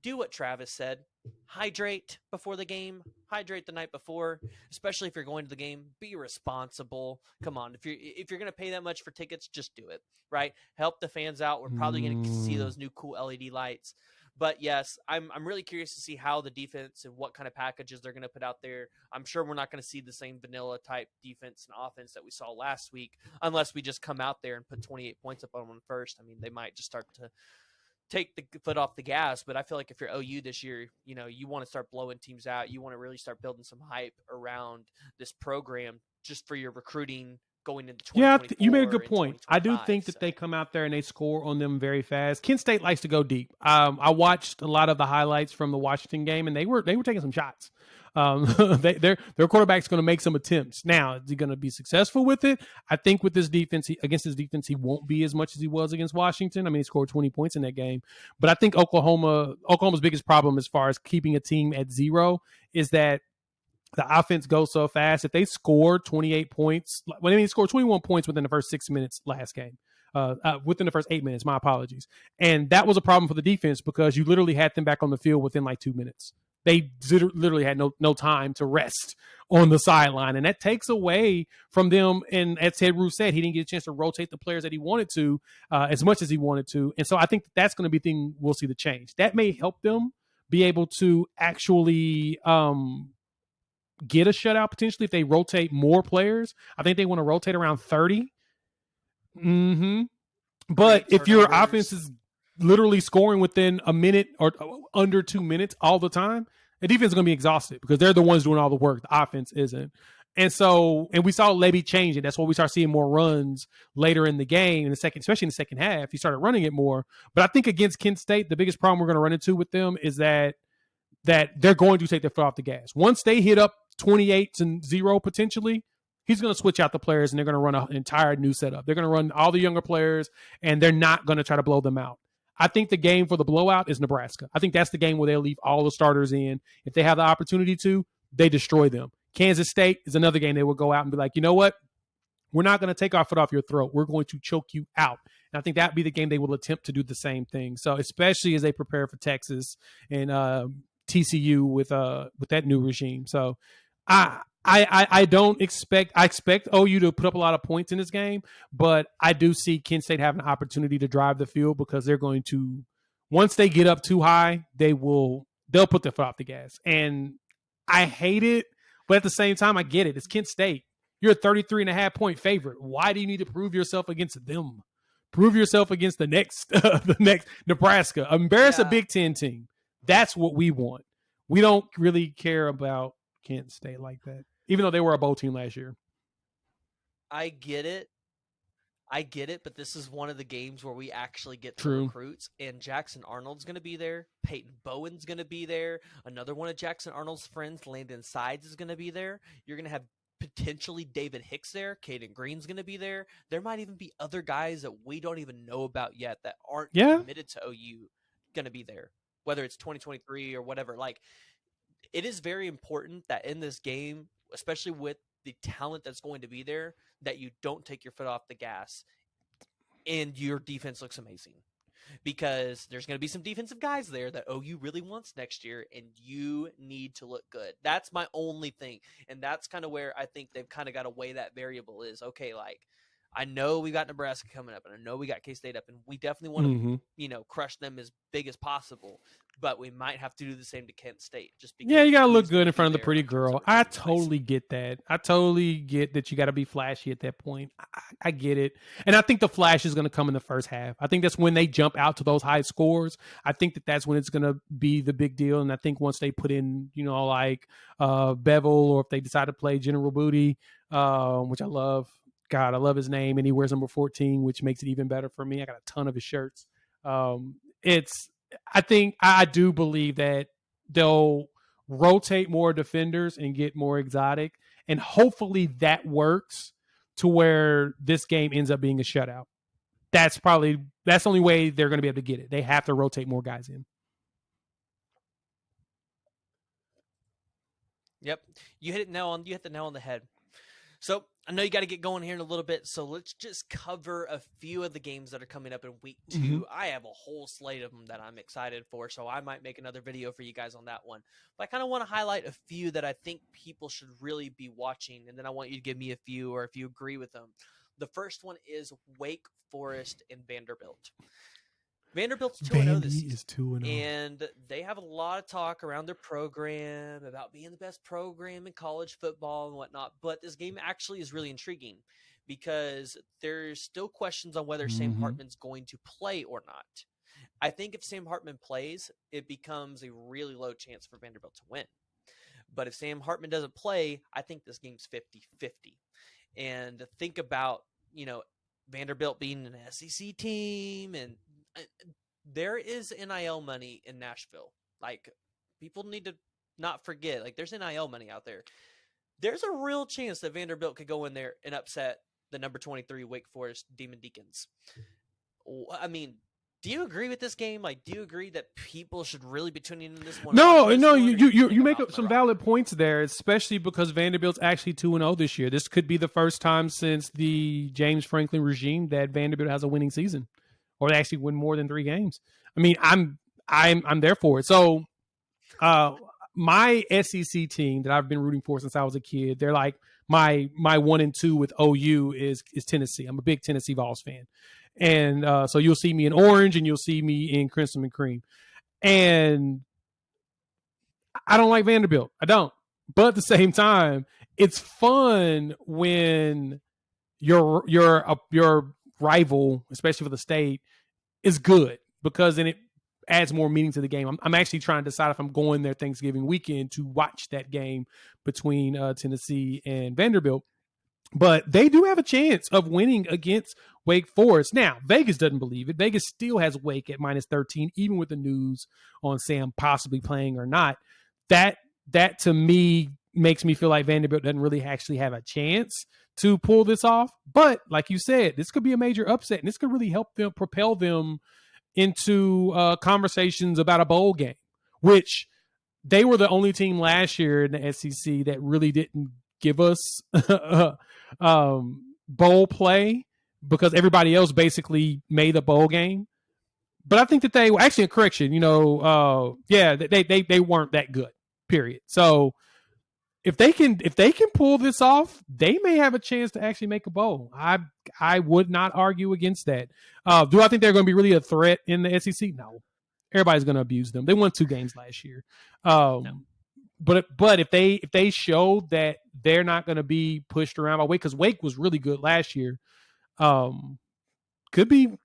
do what Travis said. Hydrate before the game, hydrate the night before, especially if you're going to the game. Be responsible. Come on. If you're going to pay that much for tickets, just do it. Right. Help the fans out. We're probably going to see those new cool LED lights. But yes, I'm really curious to see how the defense and what kind of packages they're going to put out there. I'm sure we're not going to see the same vanilla type defense and offense that we saw last week, unless we just come out there and put 28 points up on them first. They might just start to take the foot off the gas. But I feel like if you're OU this year, you want to start blowing teams out. You want to really start building some hype around this program just for your recruiting going into 2024. Yeah, you made a good point. I do think that they come out there and they score on them very fast. Kent State likes to go deep. I watched a lot of the highlights from the Washington game, and they were taking some shots. Their quarterback's going to make some attempts. Now, is he going to be successful with it? I think with this defense, against his defense, he won't be as much as he was against Washington. He scored 20 points in that game. But I think Oklahoma's biggest problem as far as keeping a team at 0 is that the offense goes so fast. If they score 28 points, he scored 21 points within the first 6 minutes last game. Within the first 8 minutes, my apologies. And that was a problem for the defense because you literally had them back on the field within like 2 minutes. They literally had no time to rest on the sideline. And that takes away from them. And as Ted Roos said, he didn't get a chance to rotate the players that he wanted to as much as he wanted to. And so I think that's going to be the thing we'll see the change. That may help them be able to actually get a shutout potentially if they rotate more players. I think they want to rotate around 30. But if your offense is literally scoring within a minute or under 2 minutes all the time, the defense is going to be exhausted because they're the ones doing all the work. The offense isn't. And we saw Levy change it. That's why we start seeing more runs later in the game, especially in the second half. He started running it more. But I think against Kent State, the biggest problem we're going to run into with them is that they're going to take their foot off the gas. Once they hit up 28-0 potentially, he's going to switch out the players and they're going to run an entire new setup. They're going to run all the younger players and they're not going to try to blow them out. I think the game for the blowout is Nebraska. I think that's the game where they'll leave all the starters in. If they have the opportunity to, they destroy them. Kansas State is another game they will go out and be like, you know what? We're not going to take our foot off your throat. We're going to choke you out. And I think that would be the game they will attempt to do the same thing. So especially as they prepare for Texas and TCU with that new regime. So I don't expect – I expect OU to put up a lot of points in this game, but I do see Kent State having an opportunity to drive the field because they're going to – once they get up too high, they'll put their foot off the gas. And I hate it, but at the same time, I get it. It's Kent State. You're a 33.5-point favorite. Why do you need to prove yourself against them? Prove yourself against the next Nebraska. Embarrass a Big Ten team. That's what we want. We don't really care about Kent State like that, even though they were a bowl team last year. I get it, but this is one of the games where we actually get the recruits, and Jackson Arnold's going to be there. Peyton Bowen's going to be there. Another one of Jackson Arnold's friends, Landon Sides, is going to be there. You're going to have potentially David Hicks there. Caden Green's going to be there. There might even be other guys that we don't even know about yet that aren't committed to OU going to be there, whether it's 2023 or whatever. Like, it is very important that in this game, especially with the talent that's going to be there, that you don't take your foot off the gas and your defense looks amazing. Because there's going to be some defensive guys there that OU really wants next year, and you need to look good. That's my only thing. And that's kind of where I think they've kind of got to weigh that variable is, okay, like, I know we got Nebraska coming up, and I know we got K-State up, and we definitely want to, crush them as big as possible. But we might have to do the same to Kent State. Just because you got to look good in front of the pretty girl. I totally get that. I totally get that you got to be flashy at that point. I get it. And I think the flash is going to come in the first half. I think that's when they jump out to those high scores. I think that's when it's going to be the big deal. And I think once they put in, like Bevel, or if they decide to play General Booty, which I love. God, I love his name, and he wears number 14, which makes it even better for me. I got a ton of his shirts. I do believe that they'll rotate more defenders and get more exotic, and hopefully that works to where this game ends up being a shutout. That's the only way they're going to be able to get it. They have to rotate more guys in. Yep. You hit the nail on the head. So I know you got to get going here in a little bit, so let's just cover a few of the games that are coming up in week 2. Mm-hmm. I have a whole slate of them that I'm excited for, so I might make another video for you guys on that one. But I kind of want to highlight a few that I think people should really be watching, and then I want you to give me a few, or if you agree with them. The first one is Wake Forest and Vanderbilt. Vanderbilt's 2-0 this season, is 2-0. and they have a lot of talk around their program about being the best program in college football and whatnot, but this game actually is really intriguing because there's still questions on whether Sam Hartman's going to play or not. I think if Sam Hartman plays, it becomes a really low chance for Vanderbilt to win. But if Sam Hartman doesn't play, I think this game's 50-50. And think about, Vanderbilt being an SEC team, and there is NIL money in Nashville. Like, people need to not forget, like, there's NIL money out there. There's a real chance that Vanderbilt could go in there and upset the number 23 Wake Forest Demon Deacons. I mean, do you agree with this game? Like, do you agree that people should really be tuning in this one? No, you make up some valid points there, especially because Vanderbilt's actually 2-0 this year. This could be the first time since the James Franklin regime that Vanderbilt has a winning season, or they actually win more than 3 games. I mean, I'm there for it. So, my SEC team that I've been rooting for since I was a kid, they're like my 1 and 2 with OU is Tennessee. I'm a big Tennessee Vols fan. And so you'll see me in orange and you'll see me in crimson and cream. And I don't like Vanderbilt. I don't. But at the same time, it's fun when your rival, especially for the state, is good, because then it adds more meaning to the game. I'm actually trying to decide if I'm going there Thanksgiving weekend to watch that game between Tennessee and Vanderbilt. But they do have a chance of winning against Wake Forest. Now, Vegas doesn't believe it. Vegas still has Wake at -13, even with the news on Sam possibly playing or not. That to me makes me feel like Vanderbilt doesn't really actually have a chance to pull this off. But like you said, this could be a major upset, and this could really help them propel them into conversations about a bowl game, which they were the only team last year in the SEC that really didn't give us bowl play because everybody else basically made a bowl game. But I think that they actually, a correction, they weren't that good, period. So if they can pull this off, they may have a chance to actually make a bowl. I would not argue against that. Do I think they're going to be really a threat in the SEC? No. Everybody's going to abuse them. They won 2 games last year. No. But if they show that they're not going to be pushed around by Wake, because Wake was really good last year, could be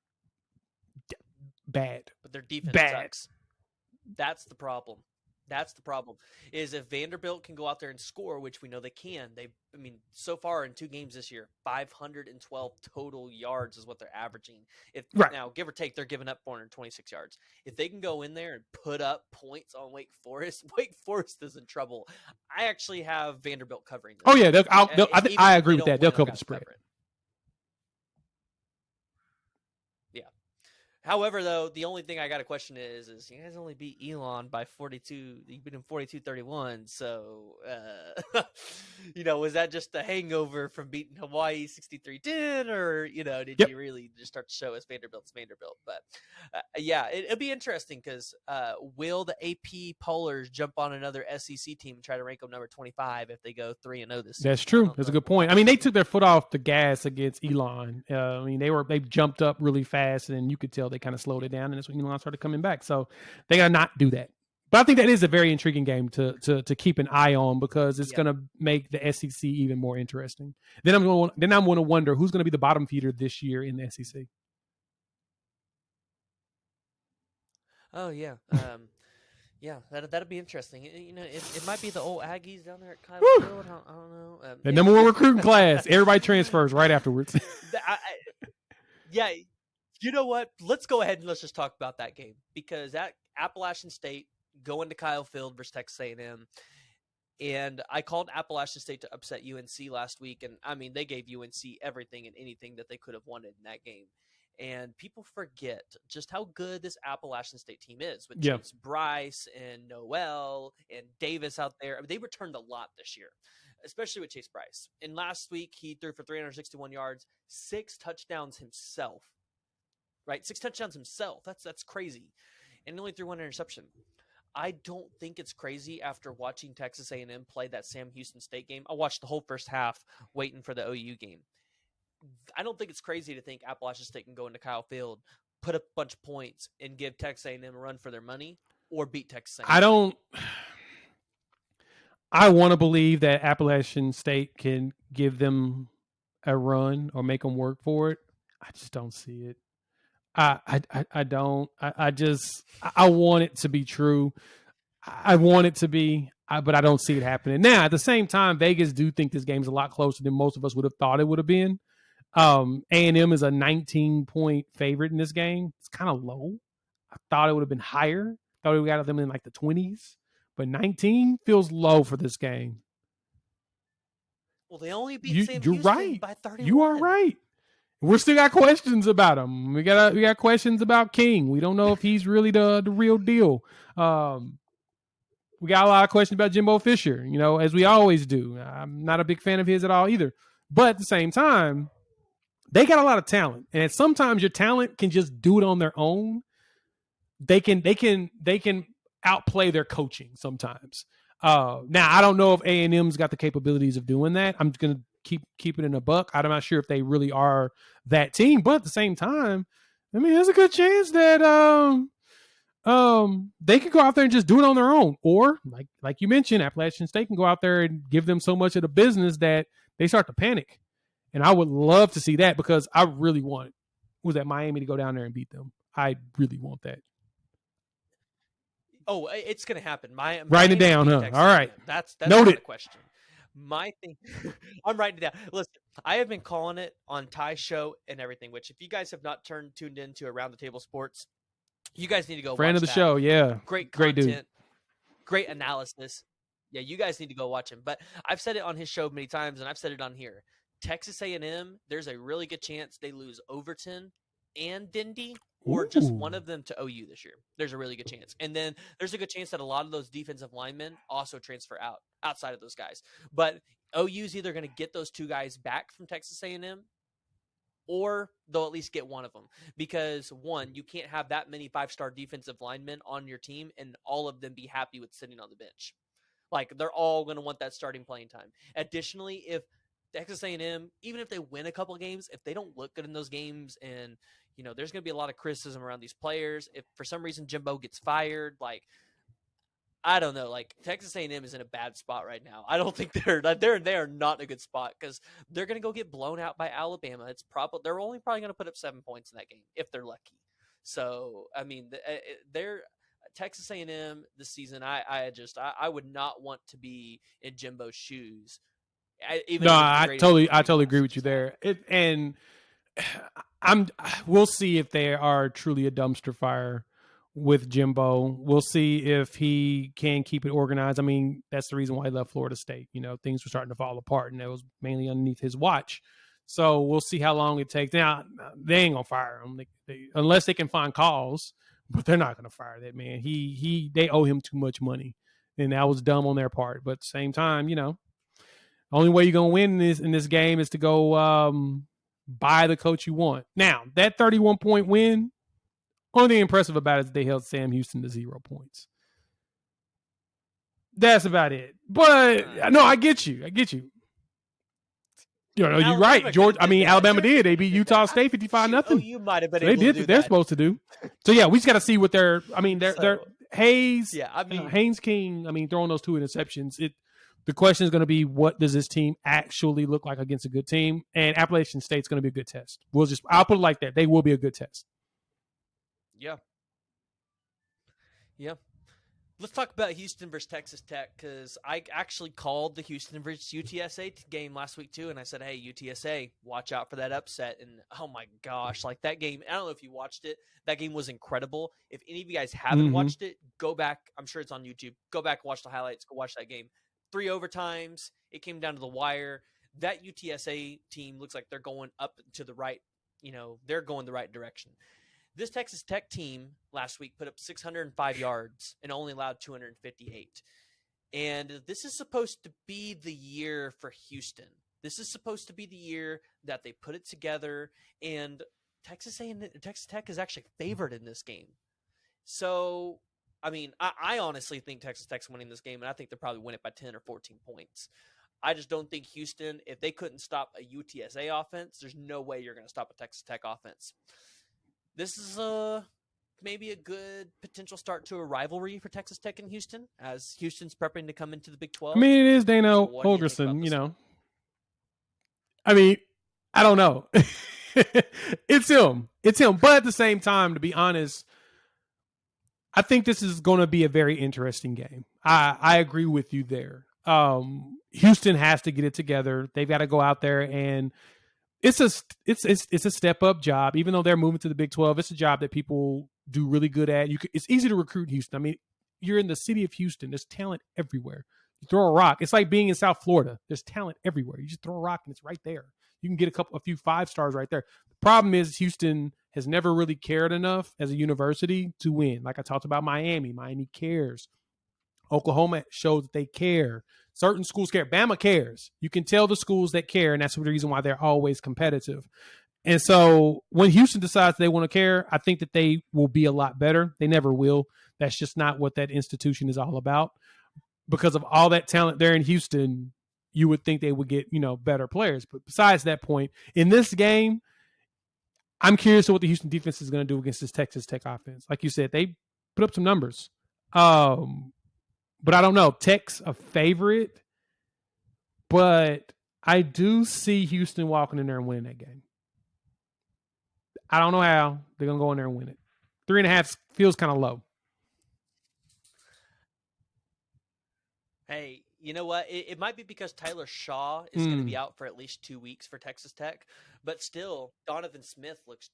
bad. But their defense sucks. That's the problem. Is if Vanderbilt can go out there and score, which we know they can. So far in 2 games this year, 512 total yards is what they're averaging. Now, give or take, they're giving up 426 yards. If they can go in there and put up points on Wake Forest is in trouble. I actually have Vanderbilt covering this. Oh yeah, I agree with that. They'll cover the spread. However, though, the only thing I got a question is you guys only beat Elon by 42. You beat him 42-31. So, was that just a hangover from beating Hawaii 63-10, or did you really just start to show us Vanderbilt's Vanderbilt? But it'll be interesting because will the AP pollers jump on another SEC team and try to rank them number 25 if they go 3-0 this season? That's true. That's a good point. They took their foot off the gas against Elon. They jumped up really fast, and you could tell they kind of slowed it down, and that's when Elon started coming back. So they got to not do that. But I think that is a very intriguing game to keep an eye on because it's going to make the SEC even more interesting. Then I'm going to wonder who's going to be the bottom feeder this year in the SEC. Oh yeah, that'll be interesting. It might be the old Aggies down there at Kyle Field. I don't know. The number 1 recruiting class. Everybody transfers right afterwards. You know what? Let's go ahead and let's just talk about that game because that Appalachian State going to Kyle Field versus Texas A&M, and I called Appalachian State to upset UNC last week, and they gave UNC everything and anything that they could have wanted in that game. And people forget just how good this Appalachian State team is with Chase Bryce and Noel and Davis out there. They returned a lot this year, especially with Chase Bryce. And last week he threw for 361 yards, 6 touchdowns himself. Right, 6 touchdowns himself. That's crazy, and he only threw 1 interception. I don't think it's crazy after watching Texas A&M play that Sam Houston State game. I watched the whole first half waiting for the OU game. I don't think it's crazy to think Appalachian State can go into Kyle Field, put up a bunch of points, and give Texas A&M a run for their money, or beat Texas A&M. I want to believe that Appalachian State can give them a run or make them work for it. I just don't see it. I don't. I want it to be true. I want it to be, but I don't see it happening. Now, at the same time, Vegas do think this game's a lot closer than most of us would have thought it would have been. A&M is a 19-point favorite in this game. It's kind of low. I thought it would have been higher. Thought we got them in like the 20s, but 19 feels low for this game. Well, they only beat Sam Houston right. by 31. You are right. We still got questions about him. We got questions about King. We don't know if he's really the real deal. We got a lot of questions about Jimbo Fisher, as we always do. I'm not a big fan of his at all either. But at the same time, they got a lot of talent. And sometimes your talent can just do it on their own. They can outplay their coaching sometimes. Now, I don't know if A&M's got the capabilities of doing that. I'm going to keep it in a buck. I'm not sure if they really are that team, but at the same time, there's a good chance that they could go out there and just do it on their own, or like you mentioned, Appalachian State can go out there and give them so much of the business that they start to panic. And I would love to see that because I really want Miami to go down there and beat them. I really want that. Oh, it's going to happen. Writing it down, huh? All right. That's Noted. Not a question. My thing, I'm writing it down. Listen, I have been calling it on Ty's show and everything, which if you guys have not tuned into Around the Table Sports, you guys need to go Friend watch of the that. show, yeah. Great content, dude. Great analysis. Yeah, you guys need to go watch him. But I've said it on his show many times, and I've said it on here. Texas A&M, there's a really good chance they lose Overton and Dindy, or just one Ooh. of them to OU this year. There's a really good chance. And then there's a good chance that a lot of those defensive linemen also transfer outside of those guys. But OU's either going to get those two guys back from Texas A&M, or they'll at least get one of them, because one, you can't have that many 5-star defensive linemen on your team and all of them be happy with sitting on the bench. Like, they're all going to want that starting playing time. Additionally, if Texas A&M, even if they win a couple of games, if they don't look good in those games, and there's going to be a lot of criticism around these players. If for some reason Jimbo gets fired, like, I don't know, like, Texas A&M is in a bad spot right now. I don't think they are not in a good spot, because they're going to go get blown out by Alabama. They're only probably going to put up 7 points in that game if they're lucky. So I mean, they're Texas A&M this season. I would not want to be in Jimbo's shoes. I totally agree with you there. We'll see if they are truly a dumpster fire with Jimbo. We'll see if he can keep it organized. I mean, that's the reason why he left Florida State. Things were starting to fall apart, and that was mainly underneath his watch. So we'll see how long it takes. Now, they ain't gonna fire him unless they can find cause, but they're not gonna fire that man. They owe him too much money, and that was dumb on their part. But at the same time, only way you're gonna win in this game is to go buy the coach you want. Now, that 31-point win, only thing impressive about it is they held Sam Houston to 0 points. That's about it. But no, I get you. You're right, George. I mean, Alabama did. They beat Utah State 55-0. Oh, you might have been. They did what they're supposed to do. So yeah, we just got to see what they're. I mean, they're Hayes. Yeah, I mean, Haynes King. I mean, throwing those 2 interceptions. The question is going to be, what does this team actually look like against a good team? And Appalachian State's going to be a good test. I'll put it like that. They will be a good test. Yeah. Let's talk about Houston versus Texas Tech, because I actually called the Houston versus UTSA game last week too, and I said, hey, UTSA, watch out for that upset. And oh my gosh, like, that game, I don't know if you watched it. That game was incredible. If any of you guys haven't watched it, go back. I'm sure it's on YouTube. Go back, watch the highlights, go watch that game. 3 overtimes. It came down to the wire. That UTSA team looks like they're going up to the right. They're going the right direction. This Texas Tech team last week put up 605 yards and only allowed 258. And this is supposed to be the year for Houston. This is supposed to be the year that they put it together, and Texas Tech is actually favored in this game. So, I mean, I honestly think Texas Tech's winning this game, and I think they'll probably win it by 10 or 14 points. I just don't think Houston, if they couldn't stop a UTSA offense, there's no way you're going to stop a Texas Tech offense. This is maybe a good potential start to a rivalry for Texas Tech and Houston, as Houston's prepping to come into the Big 12. I mean, it is Dana Holgorsen, I mean, I don't know. It's him. But at the same time, to be honest, I think this is going to be a very interesting game. I agree with you there. Houston has to get it together. They've got to go out there, and it's a step up job. Even though they're moving to the Big 12, it's a job that people do really good at. It's easy to recruit Houston. I mean, you're in the city of Houston. There's talent everywhere. You throw a rock. It's like being in South Florida. There's talent everywhere. You just throw a rock and it's right there. You can get a few 5-stars right there. The problem is Houston has never really cared enough as a university to win. Like I talked about Miami. Miami cares. Oklahoma shows that they care. Certain schools care. Bama cares. You can tell the schools that care, and that's the reason why they're always competitive. And so when Houston decides they want to care, I think that they will be a lot better. They never will. That's just not what that institution is all about. Because of all that talent there in Houston, you would think they would get, better players. But besides that point, in this game, I'm curious to what the Houston defense is going to do against this Texas Tech offense. Like you said, they put up some numbers. But I don't know. Tech's a favorite, but I do see Houston walking in there and winning that game. I don't know how. They're going to go in there and win it. 3.5 feels kind of low. Hey, you know what? It might be because Tyler Shaw is going to be out for at least 2 weeks for Texas Tech, but still, Donovan Smith looks,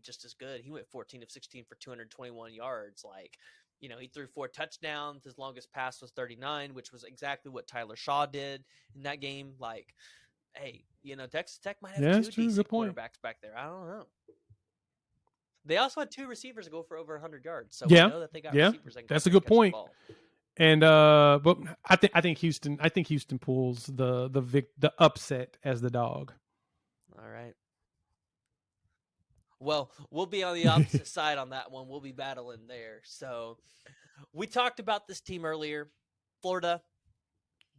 just as good. He went 14 of 16 for 221 yards. Like, he threw 4 touchdowns. His longest pass was 39, which was exactly what Tyler Shaw did in that game. Like, hey, Texas Tech might have 2 decent quarterbacks back there. I don't know. They also had 2 receivers go for over 100 yards, so we know that they got receivers. That's a good point. And but I think Houston pulls the upset as the dog. All right. Well, we'll be on the opposite side on that one. We'll be battling there. So we talked about this team earlier. Florida,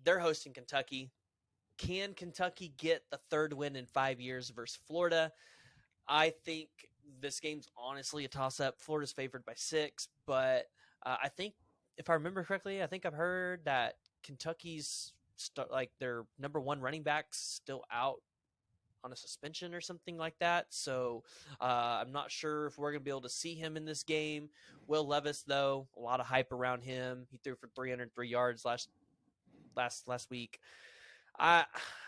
they're hosting Kentucky. Can Kentucky get the 3rd win in 5 years versus Florida? I think this game's honestly a toss-up. Florida's favored by 6, but I think, if I remember correctly, I think I've heard that Kentucky's their number 1 running back's still out on a suspension or something like that. So I'm not sure if we're going to be able to see him in this game. Will Levis, though, a lot of hype around him. He threw for 303 yards last week. I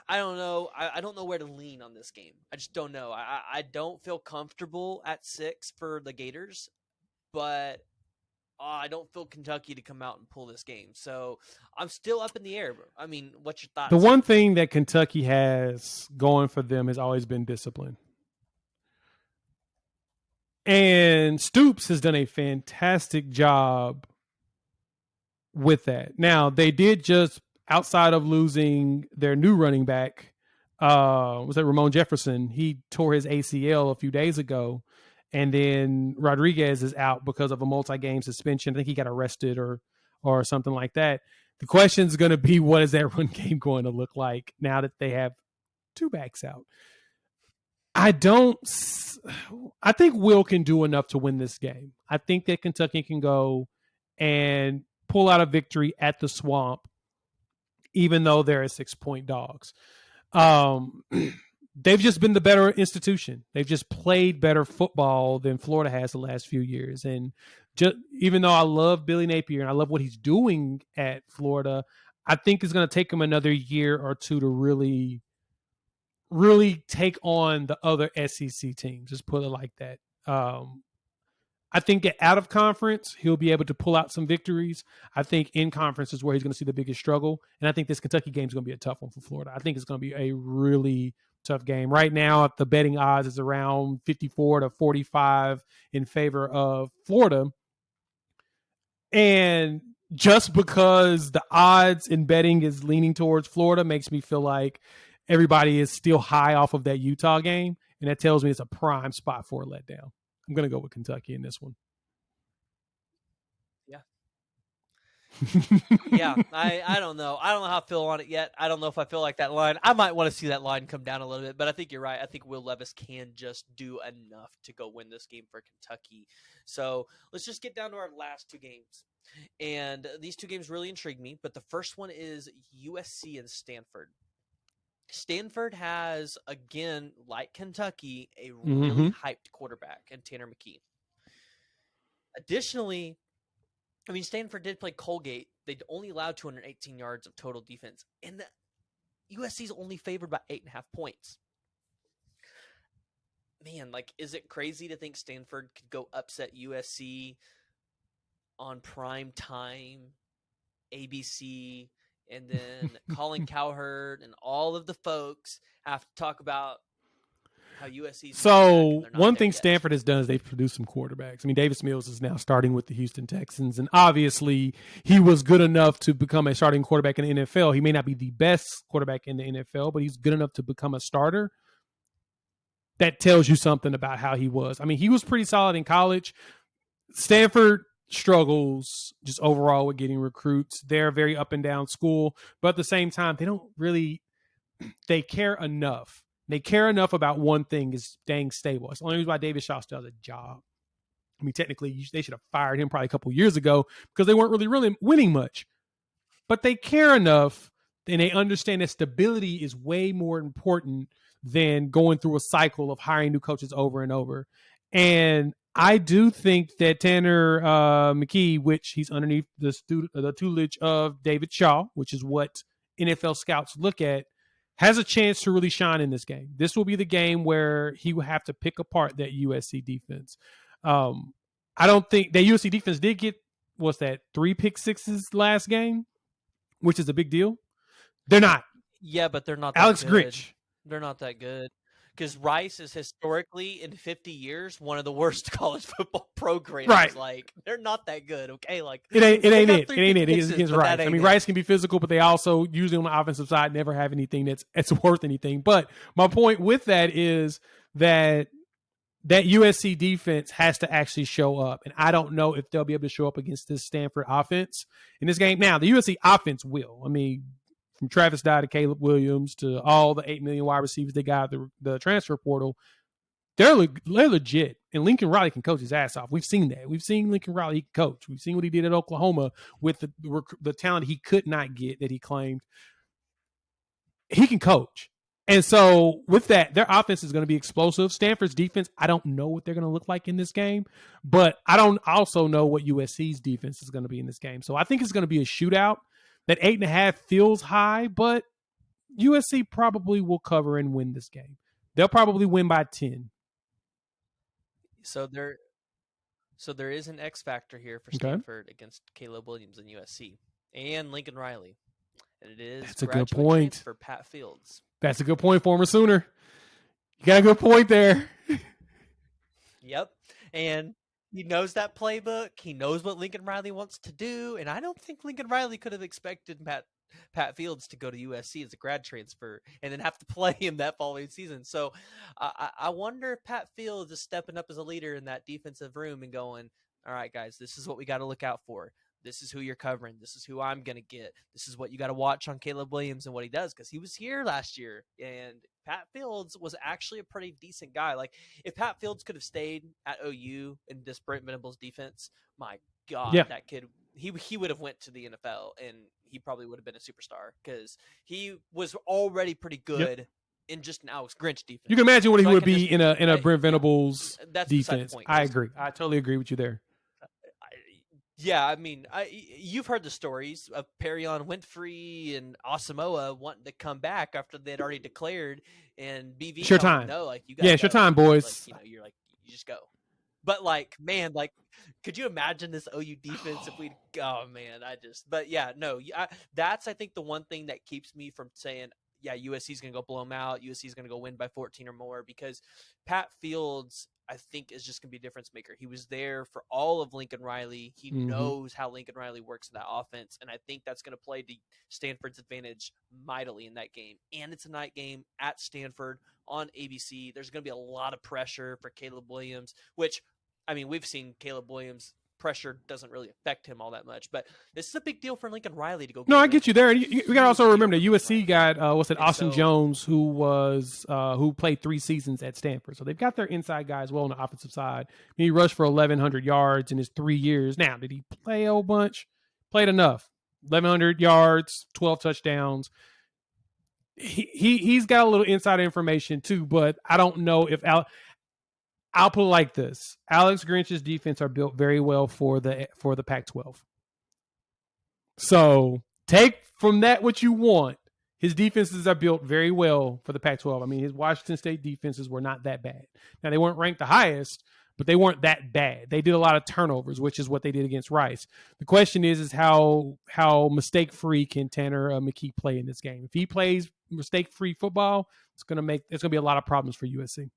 don't know. I don't know where to lean on this game. I just don't know. I don't feel comfortable at 6 for the Gators, but I don't feel Kentucky to come out and pull this game. So I'm still up in the air. I mean, what's your thoughts? The one thing that Kentucky has going for them has always been discipline. And Stoops has done a fantastic job with that. Now, they did just, outside of losing their new running back, was that Ramon Jefferson? He tore his ACL a few days ago. And then Rodriguez is out because of a multi-game suspension. I think he got arrested or something like that. The question is going to be, what is that run game going to look like now that they have 2 backs out? I think Will can do enough to win this game. I think that Kentucky can go and pull out a victory at the Swamp, even though they're 6-point dogs. They've just been the better institution. They've just played better football than Florida has the last few years. And even though I love Billy Napier and I love what he's doing at Florida, I think it's going to take him another year or 2 to really, really take on the other SEC teams. Just put it like that. I think out of conference, he'll be able to pull out some victories. I think in conference is where he's going to see the biggest struggle. And I think this Kentucky game is going to be a tough one for Florida. I think it's going to be a really tough game. Right now, the betting odds is around 54 to 45 in favor of Florida. And just because the odds in betting is leaning towards Florida makes me feel like everybody is still high off of that Utah game. And that tells me it's a prime spot for a letdown. I'm going to go with Kentucky in this one. Yeah. Yeah, I don't know. I don't know how I feel on it yet. I don't know if I feel like that line. I might want to see that line come down a little bit, but I think you're right. I think Will Levis can just do enough to go win this game for Kentucky. So let's just get down to our last 2 games. And these 2 games really intrigue me, but the first one is USC and Stanford. Stanford has, again, like Kentucky, a really hyped quarterback in Tanner McKee. Additionally, I mean, Stanford did play Colgate. They only allowed 218 yards of total defense. And USC's only favored by 8.5 points. Man, is it crazy to think Stanford could go upset USC on prime time, ABC, and then Colin Cowherd and all of the folks have to talk about how USC's. So one thing Stanford has done is they've produced some quarterbacks. I mean, Davis Mills is now starting with the Houston Texans, and obviously he was good enough to become a starting quarterback in the NFL. He may not be the best quarterback in the NFL, but he's good enough to become a starter. That tells you something about how he was. I mean, he was pretty solid in college. Stanford struggles just overall with getting recruits. They're a very up and down school, but at the same time, they care enough. They care enough about one thing, is staying stable. It's the only reason why David Shaw still has a job. I mean, technically, they should have fired him probably a couple years ago because they weren't really winning much. But they care enough, and they understand that stability is way more important than going through a cycle of hiring new coaches over and over. And I do think that Tanner McKee, which he's underneath the tutelage of David Shaw, which is what NFL scouts look at, has a chance to really shine in this game. This will be the game where he will have to pick apart that USC defense. I don't think that USC defense did get what's that, 3 pick sixes last game, which is a big deal. They're not. Yeah, but they're not that Alex good. Grinch. They're not that good. Because Rice is historically, in 50 years, one of the worst college football programs. Right. Like, they're not that good, okay? Like, it ain't it. It's against Rice. I mean, Rice can be physical, but they also, usually on the offensive side, never have anything that's worth anything. But my point with that is that USC defense has to actually show up. And I don't know if they'll be able to show up against this Stanford offense in this game. Now, the USC offense will. I mean, from Travis Dye to Caleb Williams to all the 8 million wide receivers they got the transfer portal, they're legit. And Lincoln Riley can coach his ass off. We've seen that. We've seen Lincoln Riley coach. We've seen what he did at Oklahoma with the talent he could not get that he claimed. He can coach. And so with that, their offense is going to be explosive. Stanford's defense, I don't know what they're going to look like in this game, but I don't also know what USC's defense is going to be in this game. So I think it's going to be a shootout. That 8.5 feels high, but USC probably will cover and win this game. They'll probably win by 10. So there is an X factor here for Stanford against Caleb Williams and USC and Lincoln Riley. And it is that's a good point for Pat Fields. That's a good point, former Sooner. You got a good point there. Yep. And he knows that playbook. He knows what Lincoln Riley wants to do. And I don't think Lincoln Riley could have expected Pat Fields to go to USC as a grad transfer and then have to play him that following season. So I wonder if Pat Fields is stepping up as a leader in that defensive room and going, all right, guys, this is what we got to look out for. This is who you're covering. This is who I'm going to get. This is what you got to watch on Caleb Williams and what he does, because he was here last year. And Pat Fields was actually a pretty decent guy. Like, if Pat Fields could have stayed at OU in this Brent Venables defense, my God, that kid, he would have went to the NFL, and he probably would have been a superstar because he was already pretty good in just an Alex Grinch defense. You can imagine what he would be in a Brent Venables defense. Point, I agree. I totally agree with you there. Yeah, I mean, you've heard the stories of Perion Winfrey and Asamoah wanting to come back after they'd already declared, and BV it's your time. No, like you guys it's your time, boys. Like, you're like, you just go. But like, man, like, could you imagine this OU defense if we? Oh man, But yeah, no, that's I think the one thing that keeps me from saying, yeah, USC's gonna go blow them out. USC's gonna go win by 14 or more, because Pat Fields, I think, is just going to be a difference maker. He was there for all of Lincoln Riley. He knows how Lincoln Riley works in that offense, and I think that's going to play to Stanford's advantage mightily in that game. And it's a night game at Stanford on ABC. There's going to be a lot of pressure for Caleb Williams, which, I mean, we've seen Caleb Williams. Pressure doesn't really affect him all that much, but this is a big deal for Lincoln Riley to go. No, I get you there. And we got to also remember that USC got Austin Jones, who played 3 seasons at Stanford, so they've got their inside guys well on the offensive side. He rushed for 1,100 yards in his 3 years. Now, did he play a whole bunch? Played enough. 1,100 yards, 12 touchdowns. He's got a little inside information too, but I don't know if I'll put it like this. Alex Grinch's defense are built very well for the Pac-12. So take from that what you want. His defenses are built very well for the Pac-12. I mean, his Washington State defenses were not that bad. Now, they weren't ranked the highest, but they weren't that bad. They did a lot of turnovers, which is what they did against Rice. The question is how mistake-free can Tanner McKee play in this game? If he plays mistake-free football, it's going to be a lot of problems for USC.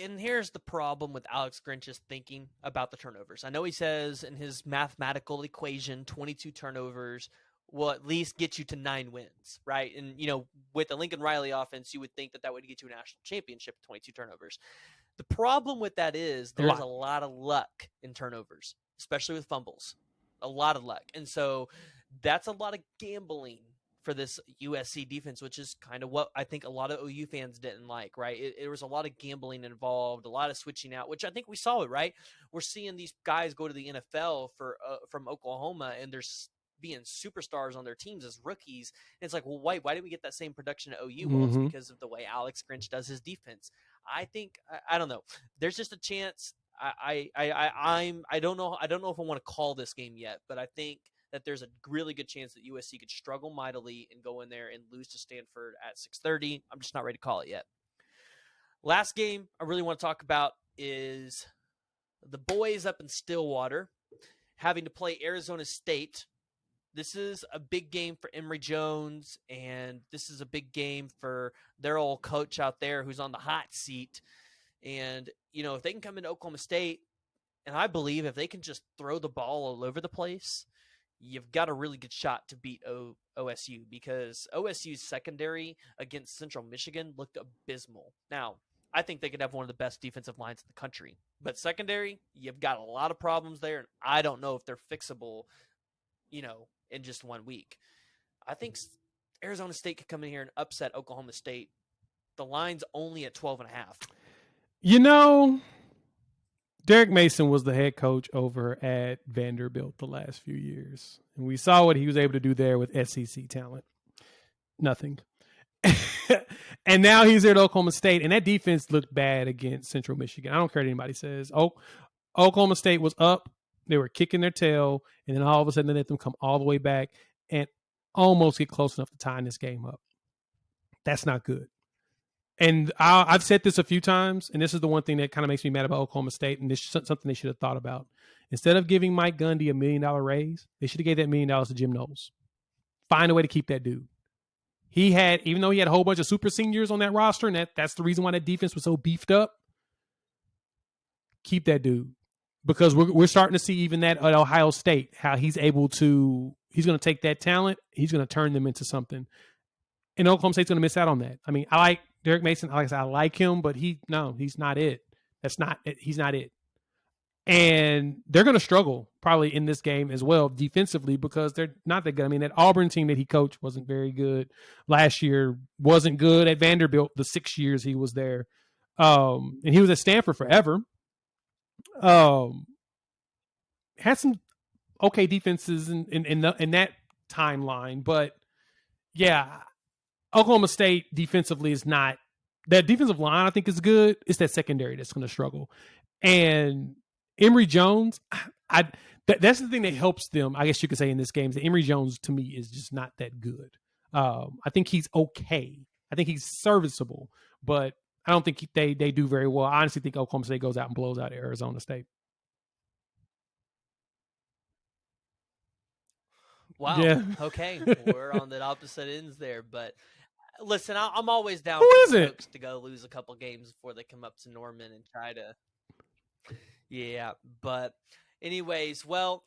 And here's the problem with Alex Grinch's thinking about the turnovers. I know he says in his mathematical equation, 22 turnovers will at least get you to 9 wins, right? And, with the Lincoln Riley offense, you would think that would get you a national championship, 22 turnovers. The problem with that is there's a lot of luck in turnovers, especially with fumbles. A lot of luck. And so that's a lot of gambling for this USC defense, which is kind of what I think a lot of OU fans didn't like, right? There was a lot of gambling involved, a lot of switching out, which I think we saw it, right? We're seeing these guys go to the NFL from Oklahoma, and they're being superstars on their teams as rookies. And it's like, well, why didn't we get that same production at OU? Well, it's because of the way Alex Grinch does his defense. I think, I don't know. There's just a chance. I don't know if I want to call this game yet, but I think that there's a really good chance that USC could struggle mightily and go in there and lose to Stanford at 6:30. I'm just not ready to call it yet. Last game I really want to talk about is the boys up in Stillwater having to play Arizona State. This is a big game for Emory Jones, and this is a big game for their old coach out there who's on the hot seat. And, if they can come into Oklahoma State, and I believe if they can just throw the ball all over the place, you've got a really good shot to beat OSU, because OSU's secondary against Central Michigan looked abysmal. Now, I think they could have one of the best defensive lines in the country, but secondary, you've got a lot of problems there, and I don't know if they're fixable, in just 1 week. I think Arizona State could come in here and upset Oklahoma State. The line's only at 12.5. Derek Mason was the head coach over at Vanderbilt the last few years, and we saw what he was able to do there with SEC talent. Nothing. And now he's there at Oklahoma State, and that defense looked bad against Central Michigan. I don't care what anybody says. Oklahoma State was up. They were kicking their tail, and then all of a sudden they let them come all the way back and almost get close enough to tying this game up. That's not good. And I've said this a few times, and this is the one thing that kind of makes me mad about Oklahoma State, and this is something they should have thought about. Instead of giving Mike Gundy $1 million raise, they should have gave that $1 million to Jim Knowles. Find a way to keep that dude. Even though he had a whole bunch of super seniors on that roster, and that's the reason why that defense was so beefed up, keep that dude. Because we're starting to see even that at Ohio State, how he's going to take that talent, he's going to turn them into something. And Oklahoma State's going to miss out on that. I mean, I like Derek Mason. Like I said, I like him, but he's not it. He's not it. And they're going to struggle probably in this game as well defensively, because they're not that good. I mean, that Auburn team that he coached wasn't very good last year, wasn't good at Vanderbilt the 6 years he was there. And he was at Stanford forever. Had some okay defenses in that timeline, but yeah, Oklahoma State defensively is not. That defensive line I think is good. It's that secondary that's going to struggle. And Emory Jones, that's the thing that helps them, I guess you could say, in this game. Is that Emory Jones to me is just not that good. I think he's okay. I think he's serviceable, but I don't think they do very well. I honestly think Oklahoma State goes out and blows out Arizona State. Wow. Yeah. Okay. We're on the opposite ends there. But listen, I'm always down Who for is the it? folks to go lose a couple games before they come up to Norman and try to. Yeah. But anyways, well,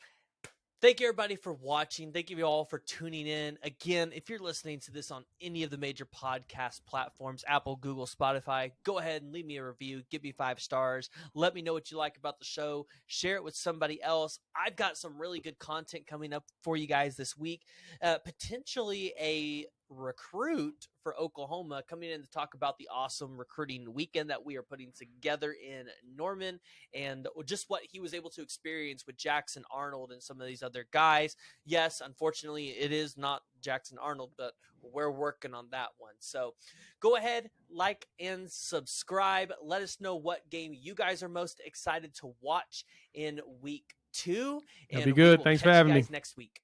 thank you, everybody, for watching. Thank you all for tuning in. Again, if you're listening to this on any of the major podcast platforms, Apple, Google, Spotify, go ahead and leave me a review. Give me 5 stars. Let me know what you like about the show. Share it with somebody else. I've got some really good content coming up for you guys this week. Potentially a recruit for Oklahoma coming in to talk about the awesome recruiting weekend that we are putting together in Norman, and just what he was able to experience with Jackson Arnold and some of these other guys. Yes, unfortunately, it is not Jackson Arnold, but we're working on that one. So go ahead, like and subscribe. Let us know what game you guys are most excited to watch in week 2. That'd be good. Thanks for having me next week.